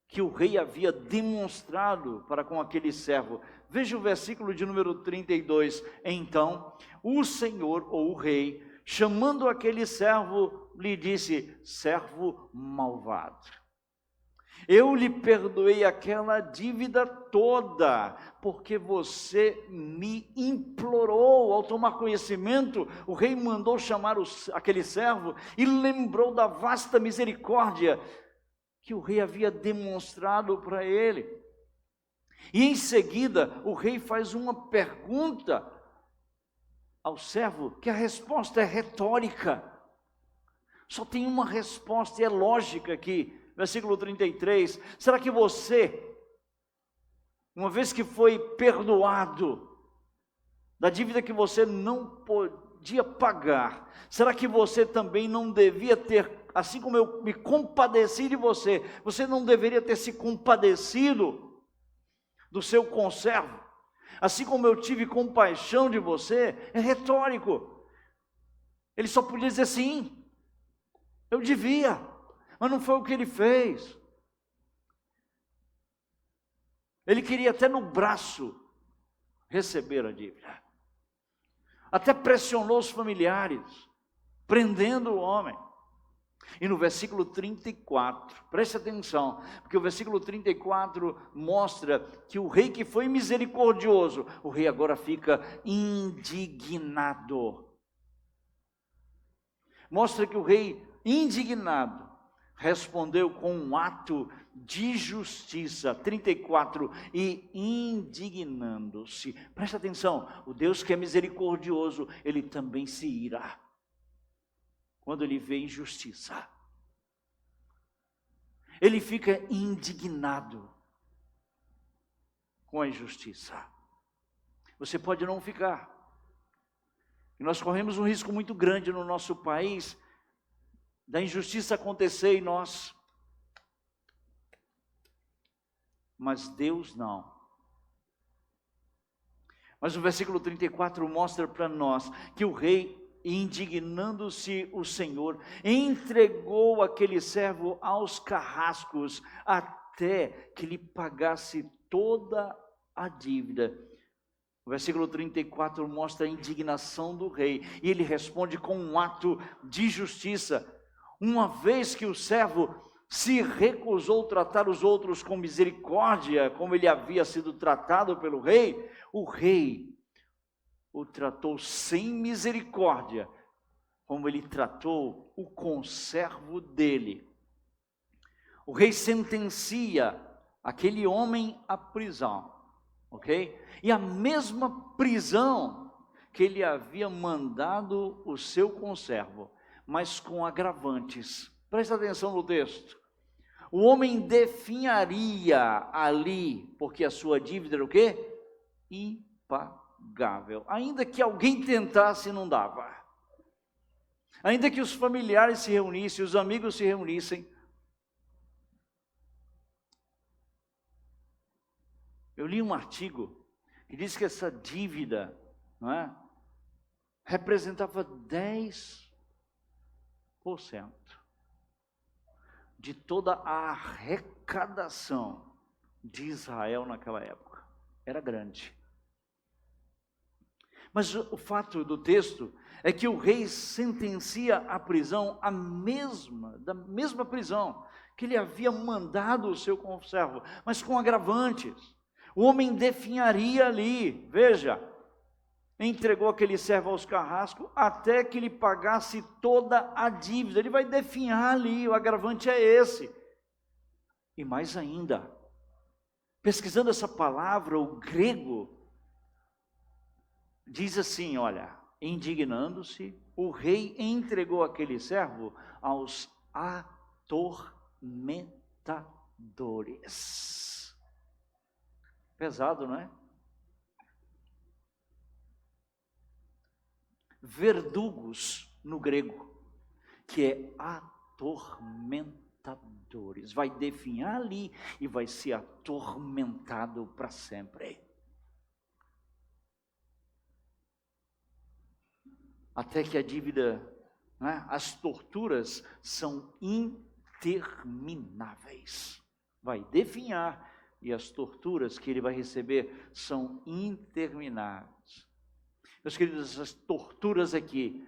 que o rei havia demonstrado para com aquele servo. Veja o versículo de número 32. Então, o Senhor, ou o rei, chamando aquele servo, lhe disse: servo malvado, eu lhe perdoei aquela dívida toda, porque você me implorou. Ao tomar conhecimento, o rei mandou chamar aquele servo e lembrou da vasta misericórdia que o rei havia demonstrado para ele. E em seguida, o rei faz uma pergunta ao servo, que a resposta é retórica. Só tem uma resposta, e é lógica aqui. Versículo 33, será que você, uma vez que foi perdoado da dívida que você não podia pagar, será que você também não devia ter, assim como eu me compadeci de você, você não deveria ter se compadecido do seu conservo? Assim como eu tive compaixão de você? É retórico. Ele só podia dizer sim, eu devia. Mas não foi o que ele fez. Ele queria até no braço receber a dívida. Até pressionou os familiares, prendendo o homem. E no versículo 34, preste atenção, porque o versículo 34 mostra que o rei que foi misericordioso, o rei agora fica indignado. Mostra que o rei indignado respondeu com um ato de justiça. 34, e indignando-se. Preste atenção, o Deus que é misericordioso, ele também se irá quando ele vê injustiça. Ele fica indignado com a injustiça. Você pode não ficar. E nós corremos um risco muito grande no nosso país da injustiça acontecer em nós. Mas Deus não. Mas o versículo 34 mostra para nós que o rei, indignando-se o Senhor, entregou aquele servo aos carrascos até que lhe pagasse toda a dívida. O versículo 34 mostra a indignação do rei, e ele responde com um ato de justiça. Uma vez que o servo se recusou tratar os outros com misericórdia, como ele havia sido tratado pelo rei, o rei o tratou sem misericórdia, como ele tratou o conservo dele. O rei sentencia aquele homem à prisão, ok? E a mesma prisão que ele havia mandado o seu conservo, mas com agravantes. Presta atenção no texto. O homem definharia ali, porque a sua dívida era o quê? Impagável. Ainda que alguém tentasse, não dava. Ainda que os familiares se reunissem, os amigos se reunissem. Eu li um artigo que diz que essa dívida, não é, representava 10% de toda a arrecadação de Israel naquela época. Era grande. Mas o fato do texto é que o rei sentencia à prisão da mesma prisão que ele havia mandado o seu conservo, mas com agravantes. O homem definharia ali, veja, entregou aquele servo aos carrascos até que ele pagasse toda a dívida. Ele vai definhar ali, o agravante é esse. E mais ainda, pesquisando essa palavra, o grego diz assim, olha, indignando-se, o rei entregou aquele servo aos atormentadores. Pesado, não é? Verdugos no grego, que é atormentadores. Vai definhar ali e vai ser atormentado para sempre. Até que a dívida, né, as torturas são intermináveis. Vai definhar e as torturas que ele vai receber são intermináveis. Meus queridos, essas torturas aqui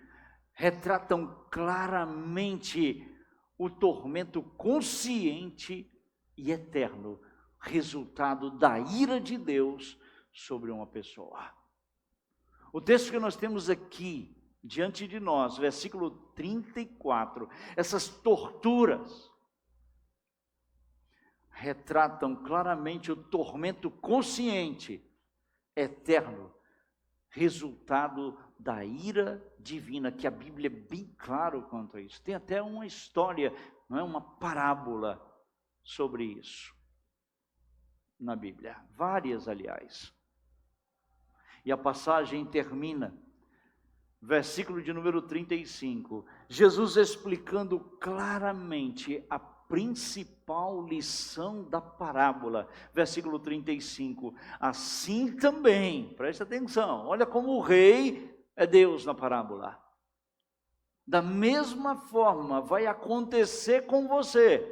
retratam claramente o tormento consciente e eterno, resultado da ira de Deus sobre uma pessoa. O texto que nós temos aqui diante de nós, versículo 34, essas torturas retratam claramente o tormento consciente, eterno, resultado da ira divina, que a Bíblia é bem claro quanto a isso. Tem até uma história, não é, uma parábola sobre isso na Bíblia, várias aliás. E a passagem termina, versículo de número 35, Jesus explicando claramente a principal lição da parábola, versículo 35, assim também, presta atenção, olha como o rei é Deus na parábola, da mesma forma vai acontecer com você,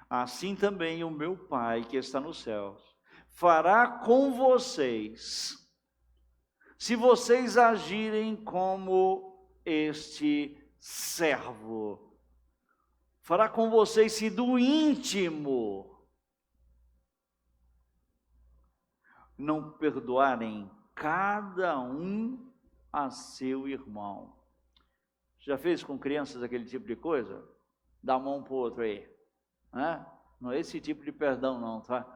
assim também o meu Pai que está nos céus, fará com vocês, se vocês agirem como este servo. Fará com vocês se do íntimo não perdoarem cada um a seu irmão. Já fez com crianças aquele tipo de coisa? Dá a mão para o outro aí. Não é esse tipo de perdão não, tá?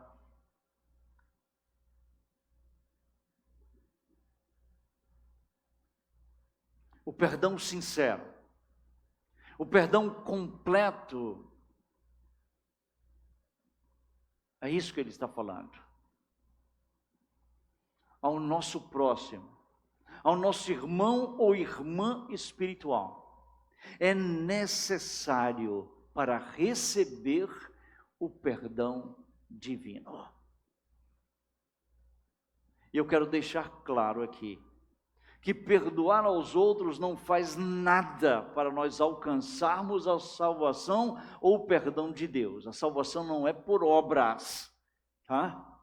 O perdão sincero, o perdão completo, é isso que ele está falando. Ao nosso próximo, ao nosso irmão ou irmã espiritual, é necessário para receber o perdão divino. E eu quero deixar claro aqui, que perdoar aos outros não faz nada para nós alcançarmos a salvação ou o perdão de Deus. A salvação não é por obras, tá?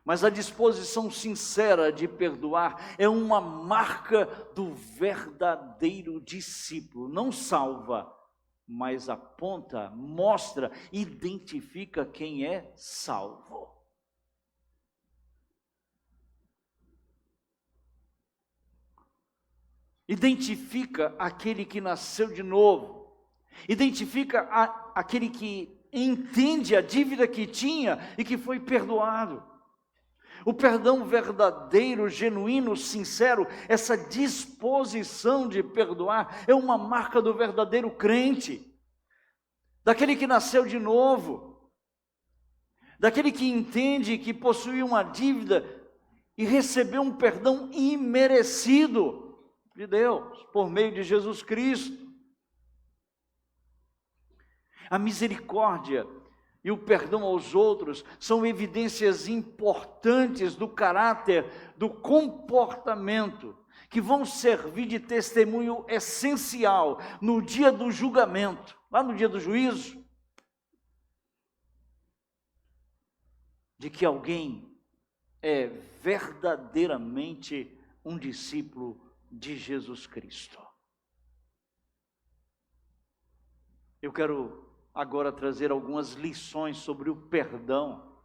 Mas a disposição sincera de perdoar é uma marca do verdadeiro discípulo. Não salva, mas aponta, mostra, identifica quem é salvo. Identifica aquele que nasceu de novo, identifica aquele que entende a dívida que tinha e que foi perdoado. O perdão verdadeiro, genuíno, sincero, essa disposição de perdoar é uma marca do verdadeiro crente, daquele que nasceu de novo, daquele que entende que possui uma dívida e recebeu um perdão imerecido de Deus, por meio de Jesus Cristo. A misericórdia e o perdão aos outros são evidências importantes do caráter, do comportamento, que vão servir de testemunho essencial no dia do julgamento, lá no dia do juízo, de que alguém é verdadeiramente um discípulo de Jesus Cristo. Eu quero agora trazer algumas lições sobre o perdão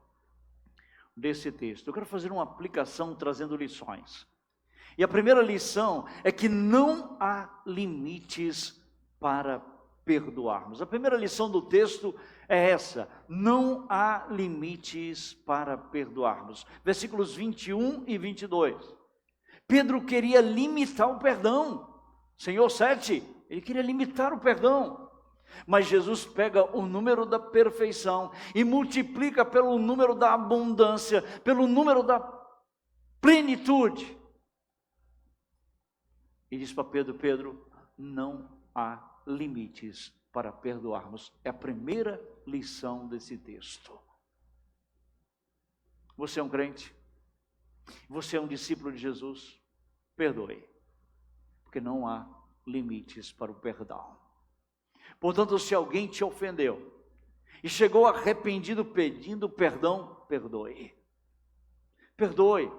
desse texto. Eu quero fazer uma aplicação trazendo lições. E a primeira lição é que não há limites para perdoarmos. A primeira lição do texto é essa: não há limites para perdoarmos. Versículos 21 e 22. Pedro queria limitar o perdão. Senhor 7, ele queria limitar o perdão. Mas Jesus pega o número da perfeição e multiplica pelo número da abundância, pelo número da plenitude. E diz para Pedro: Pedro, não há limites para perdoarmos. É a primeira lição desse texto. Você é um crente? Você é um discípulo de Jesus? Perdoe, porque não há limites para o perdão. Portanto, se alguém te ofendeu e chegou arrependido pedindo perdão, perdoe. Perdoe.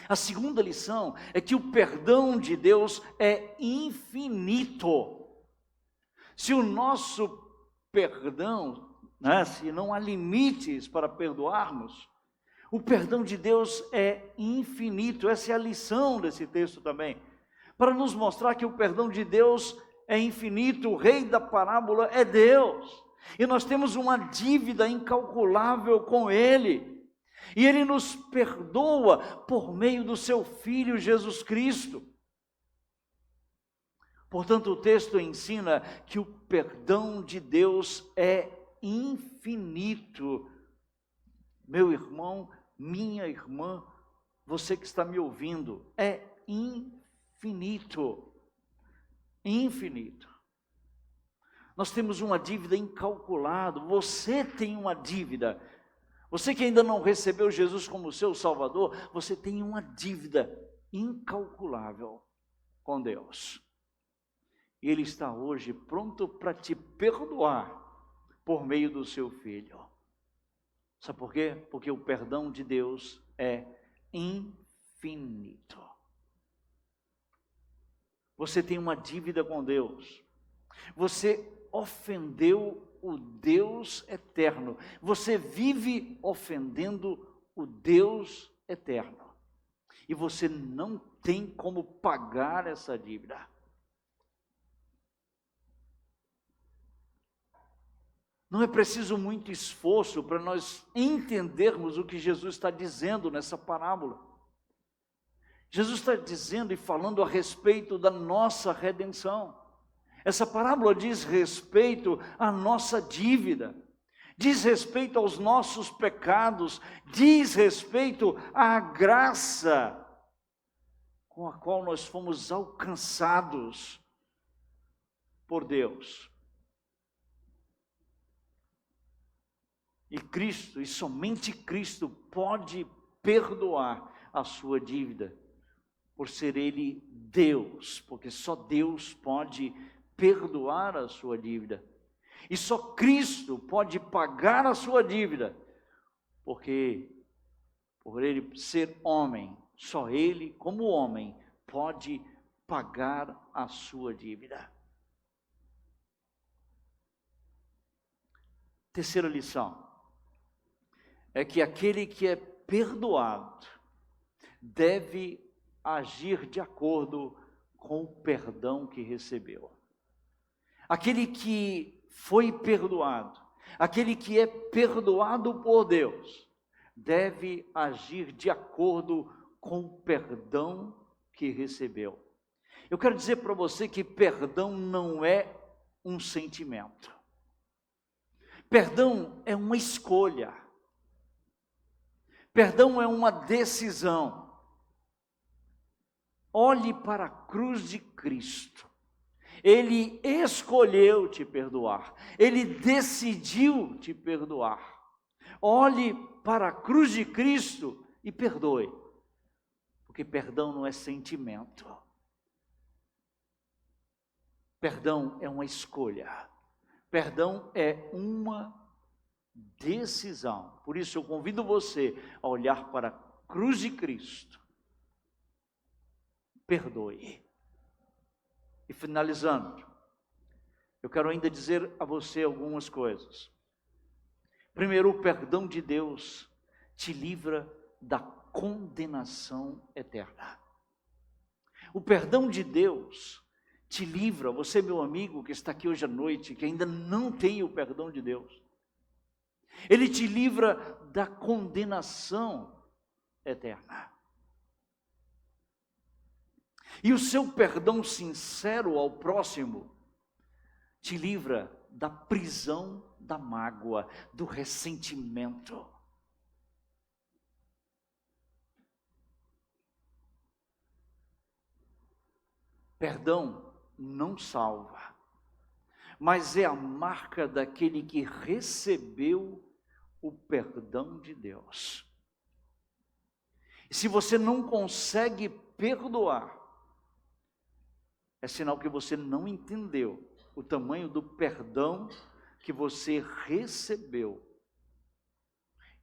A segunda lição é que o perdão de Deus é infinito. Se o nosso perdão, se não há limites para perdoarmos, o perdão de Deus é infinito. Essa é a lição desse texto também, para nos mostrar que o perdão de Deus é infinito. O rei da parábola é Deus, e nós temos uma dívida incalculável com Ele, e Ele nos perdoa por meio do seu Filho Jesus Cristo. Portanto, o texto ensina que o perdão de Deus é infinito. Meu irmão, minha irmã, você que está me ouvindo, é infinito. Infinito. Nós temos uma dívida incalculável. Você tem uma dívida. Você que ainda não recebeu Jesus como seu Salvador, você tem uma dívida incalculável com Deus. E Ele está hoje pronto para te perdoar por meio do seu Filho. Sabe por quê? Porque o perdão de Deus é infinito. Você tem uma dívida com Deus. Você ofendeu o Deus eterno. Você vive ofendendo o Deus eterno. E você não tem como pagar essa dívida. Não é preciso muito esforço para nós entendermos o que Jesus está dizendo nessa parábola. Jesus está dizendo e falando a respeito da nossa redenção. Essa parábola diz respeito à nossa dívida, diz respeito aos nossos pecados, diz respeito à graça com a qual nós fomos alcançados por Deus. E Cristo, e somente Cristo, pode perdoar a sua dívida, por ser Ele Deus, porque só Deus pode perdoar a sua dívida. E só Cristo pode pagar a sua dívida, porque por Ele ser homem, só Ele, como homem, pode pagar a sua dívida. Terceira lição é que aquele que é perdoado deve agir de acordo com o perdão que recebeu. Aquele que foi perdoado, aquele que é perdoado por Deus, deve agir de acordo com o perdão que recebeu. Eu quero dizer para você que perdão não é um sentimento. Perdão é uma escolha. Perdão é uma decisão. Olhe para a cruz de Cristo. Ele escolheu te perdoar. Ele decidiu te perdoar. Olhe para a cruz de Cristo e perdoe. Porque perdão não é sentimento. Perdão é uma escolha. Perdão é uma decisão. Por isso eu convido você a olhar para a cruz de Cristo. Perdoe. E finalizando, eu quero ainda dizer a você algumas coisas. Primeiro, o perdão de Deus te livra da condenação eterna. O perdão de Deus te livra, você meu amigo que está aqui hoje à noite, que ainda não tem o perdão de Deus. Ele te livra da condenação eterna. E o seu perdão sincero ao próximo te livra da prisão da mágoa, do ressentimento. Perdão não salva, mas é a marca daquele que recebeu o perdão de Deus. E se você não consegue perdoar, é sinal que você não entendeu o tamanho do perdão que você recebeu.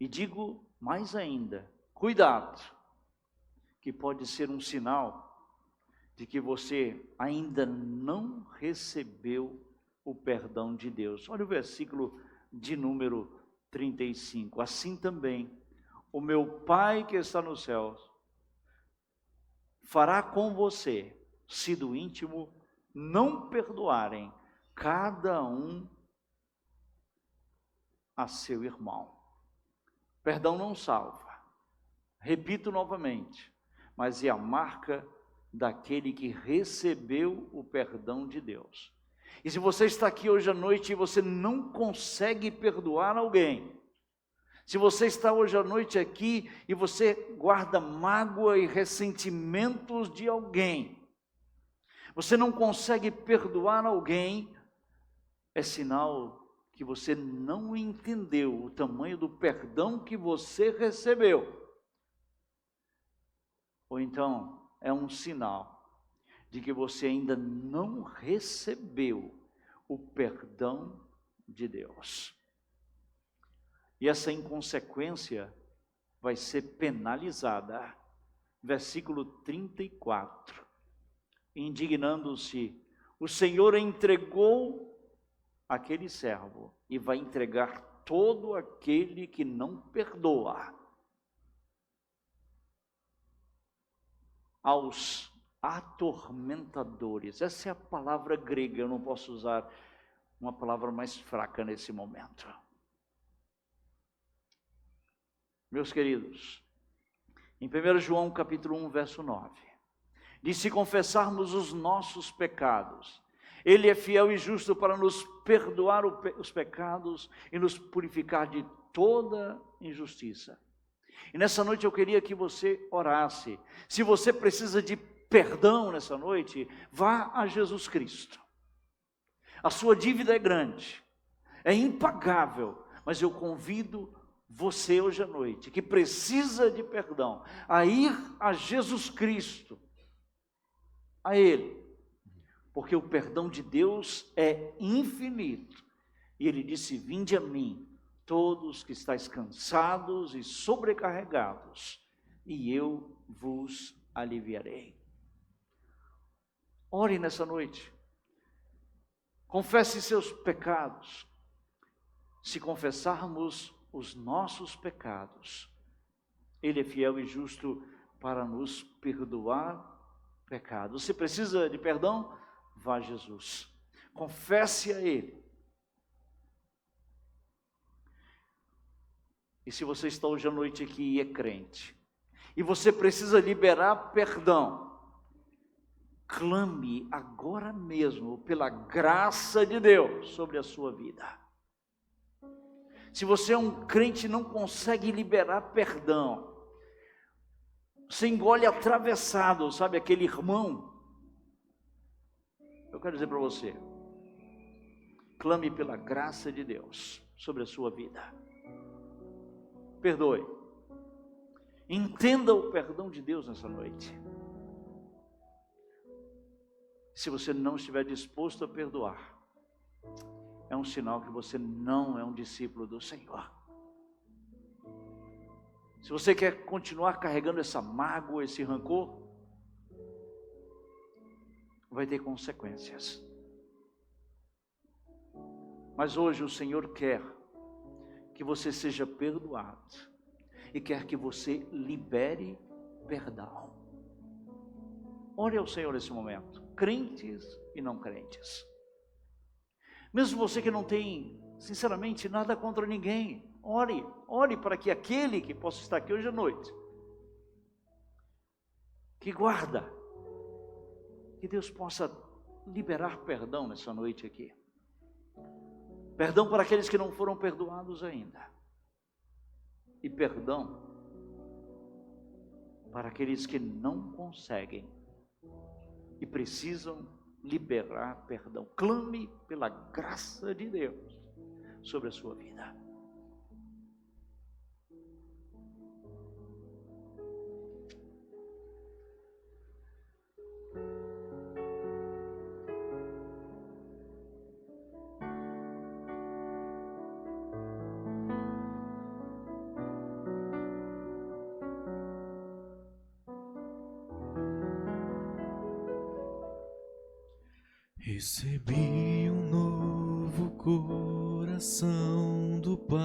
E digo mais ainda, cuidado, que pode ser um sinal de que você ainda não recebeu o perdão de Deus. Olha o versículo de número 35. Assim também, o meu Pai que está nos céus fará com você, se do íntimo não perdoarem cada um a seu irmão. Perdão não salva. Repito novamente, mas é a marca daquele que recebeu o perdão de Deus. E se você está aqui hoje à noite e você não consegue perdoar alguém, se você está hoje à noite aqui e você guarda mágoa e ressentimentos de alguém, você não consegue perdoar alguém, é sinal que você não entendeu o tamanho do perdão que você recebeu. Ou então, é um sinal de que você ainda não recebeu o perdão de Deus. E essa inconsequência vai ser penalizada. Versículo 34. indignando-se, o Senhor entregou aquele servo e vai entregar todo aquele que não perdoa aos atormentadores. Essa é a palavra grega, eu não posso usar uma palavra mais fraca nesse momento. Meus queridos, em 1 João capítulo 1, verso 9, diz: se confessarmos os nossos pecados, Ele é fiel e justo para nos perdoar os pecados e nos purificar de toda injustiça. E nessa noite eu queria que você orasse. Se você precisa de perdão nessa noite, vá a Jesus Cristo. A sua dívida é grande, é impagável, mas eu convido você hoje à noite, que precisa de perdão, a ir a Jesus Cristo, a Ele, porque o perdão de Deus é infinito. E Ele disse: vinde a mim, todos que estáis cansados e sobrecarregados, e eu vos aliviarei. Ore nessa noite, confesse seus pecados. Se confessarmos os nossos pecados, Ele é fiel e justo para nos perdoar pecados. Você precisa de perdão? Vá a Jesus, confesse a Ele. E se você está hoje à noite aqui e é crente, e você precisa liberar perdão, clame agora mesmo pela graça de Deus sobre a sua vida. Se você é um crente e não consegue liberar perdão, você engole atravessado, sabe aquele irmão? Eu quero dizer para você, clame pela graça de Deus sobre a sua vida. Perdoe. Entenda o perdão de Deus nessa noite. Se você não estiver disposto a perdoar, é um sinal que você não é um discípulo do Senhor. Se você quer continuar carregando essa mágoa, esse rancor, vai ter consequências. Mas hoje o Senhor quer que você seja perdoado e quer que você libere perdão. Ore ao Senhor nesse momento, crentes e não crentes. Mesmo você que não tem, sinceramente, nada contra ninguém, ore para que aquele que possa estar aqui hoje à noite, que guarda, que Deus possa liberar perdão nessa noite aqui. Perdão para aqueles que não foram perdoados ainda. E perdão para aqueles que não conseguem e precisam liberar perdão. Clame pela graça de Deus sobre a sua vida. Recebi um novo coração do Pai,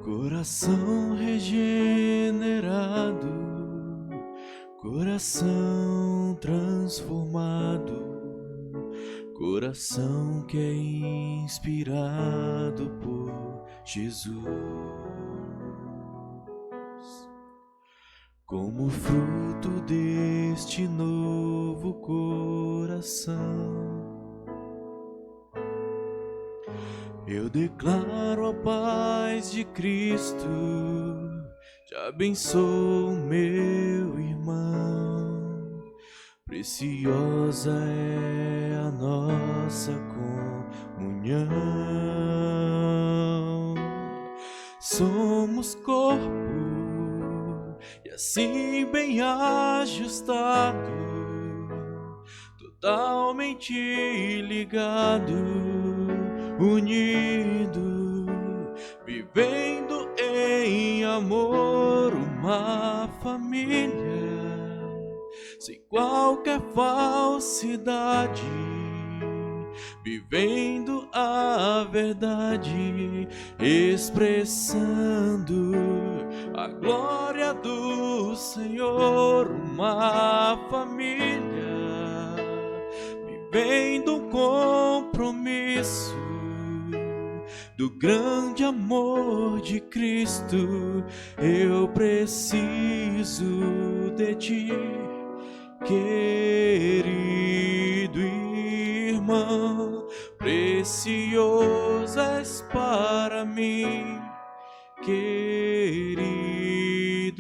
coração regenerado, coração transformado, coração que é inspirado por Jesus. Como fruto deste novo coração, eu declaro a paz de Cristo, te abençoo, meu irmão. Preciosa é a nossa comunhão. Somos corpo, e assim bem ajustado, totalmente ligado, unido, vivendo em amor, uma família. sem qualquer falsidade, vivendo a verdade, expressando a glória do Senhor. Uma família vivendo um compromisso do grande amor de Cristo. Eu preciso de ti, querido irmão, precioso és para mim, querido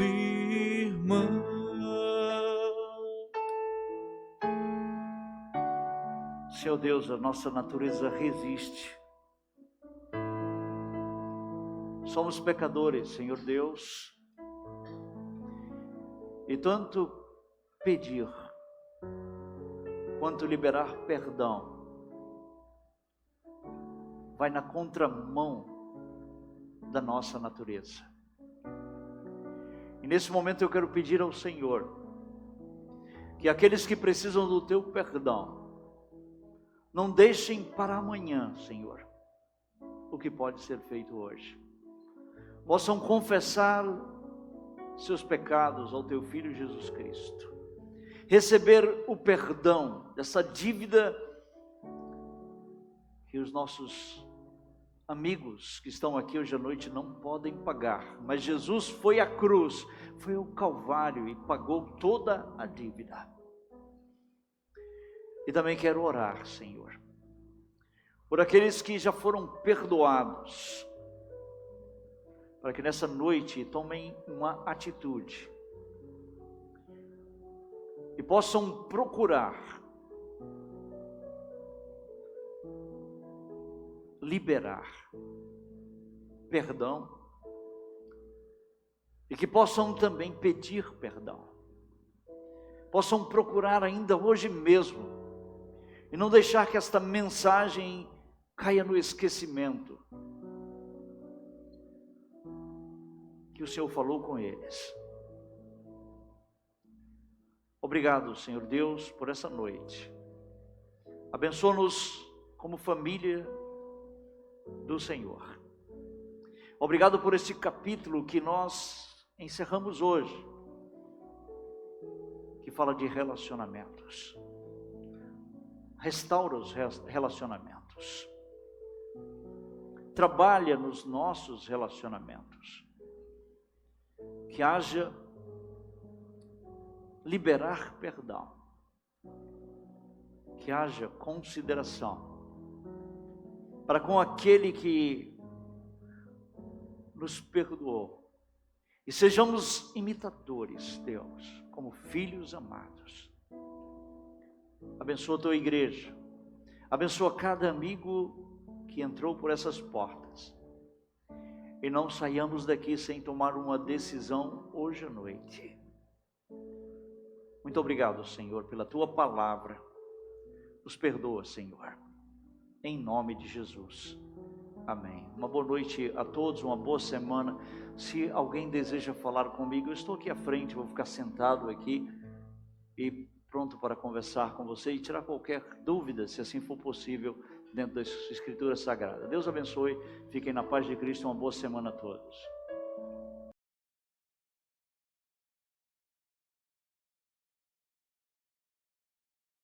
irmão. Senhor Deus, a nossa natureza resiste. Somos pecadores, Senhor Deus, e tanto pedir quanto liberar perdão vai na contramão da nossa natureza. E nesse momento eu quero pedir ao Senhor que aqueles que precisam do teu perdão não deixem para amanhã, Senhor, o que pode ser feito hoje. Possam confessar seus pecados ao teu Filho Jesus Cristo, receber o perdão dessa dívida que os nossos amigos que estão aqui hoje à noite não podem pagar, mas Jesus foi à cruz, foi ao Calvário e pagou toda a dívida. E também quero orar, Senhor, por aqueles que já foram perdoados, para que nessa noite tomem uma atitude e possam procurar liberar perdão e que possam também pedir perdão, possam procurar ainda hoje mesmo e não deixar que esta mensagem caia no esquecimento, que o Senhor falou com eles. Obrigado, Senhor Deus, por essa noite. Abençoa-nos como família do Senhor. Obrigado por este capítulo que nós encerramos hoje, que fala de relacionamentos. Restaura os relacionamentos. Trabalha nos nossos relacionamentos. Que haja liberar perdão. Que haja consideração para com aquele que nos perdoou. E sejamos imitadores, Deus, como filhos amados. Abençoa a tua igreja. Abençoa cada amigo que entrou por essas portas. E não saiamos daqui sem tomar uma decisão hoje à noite. Muito obrigado, Senhor, pela tua palavra. Nos perdoa, Senhor. Em nome de Jesus. Amém. Uma boa noite a todos, uma boa semana. Se alguém deseja falar comigo, eu estou aqui à frente, vou ficar sentado aqui e pronto para conversar com você e tirar qualquer dúvida, se assim for possível, dentro das Escrituras Sagradas. Deus abençoe, fiquem na paz de Cristo, uma boa semana a todos.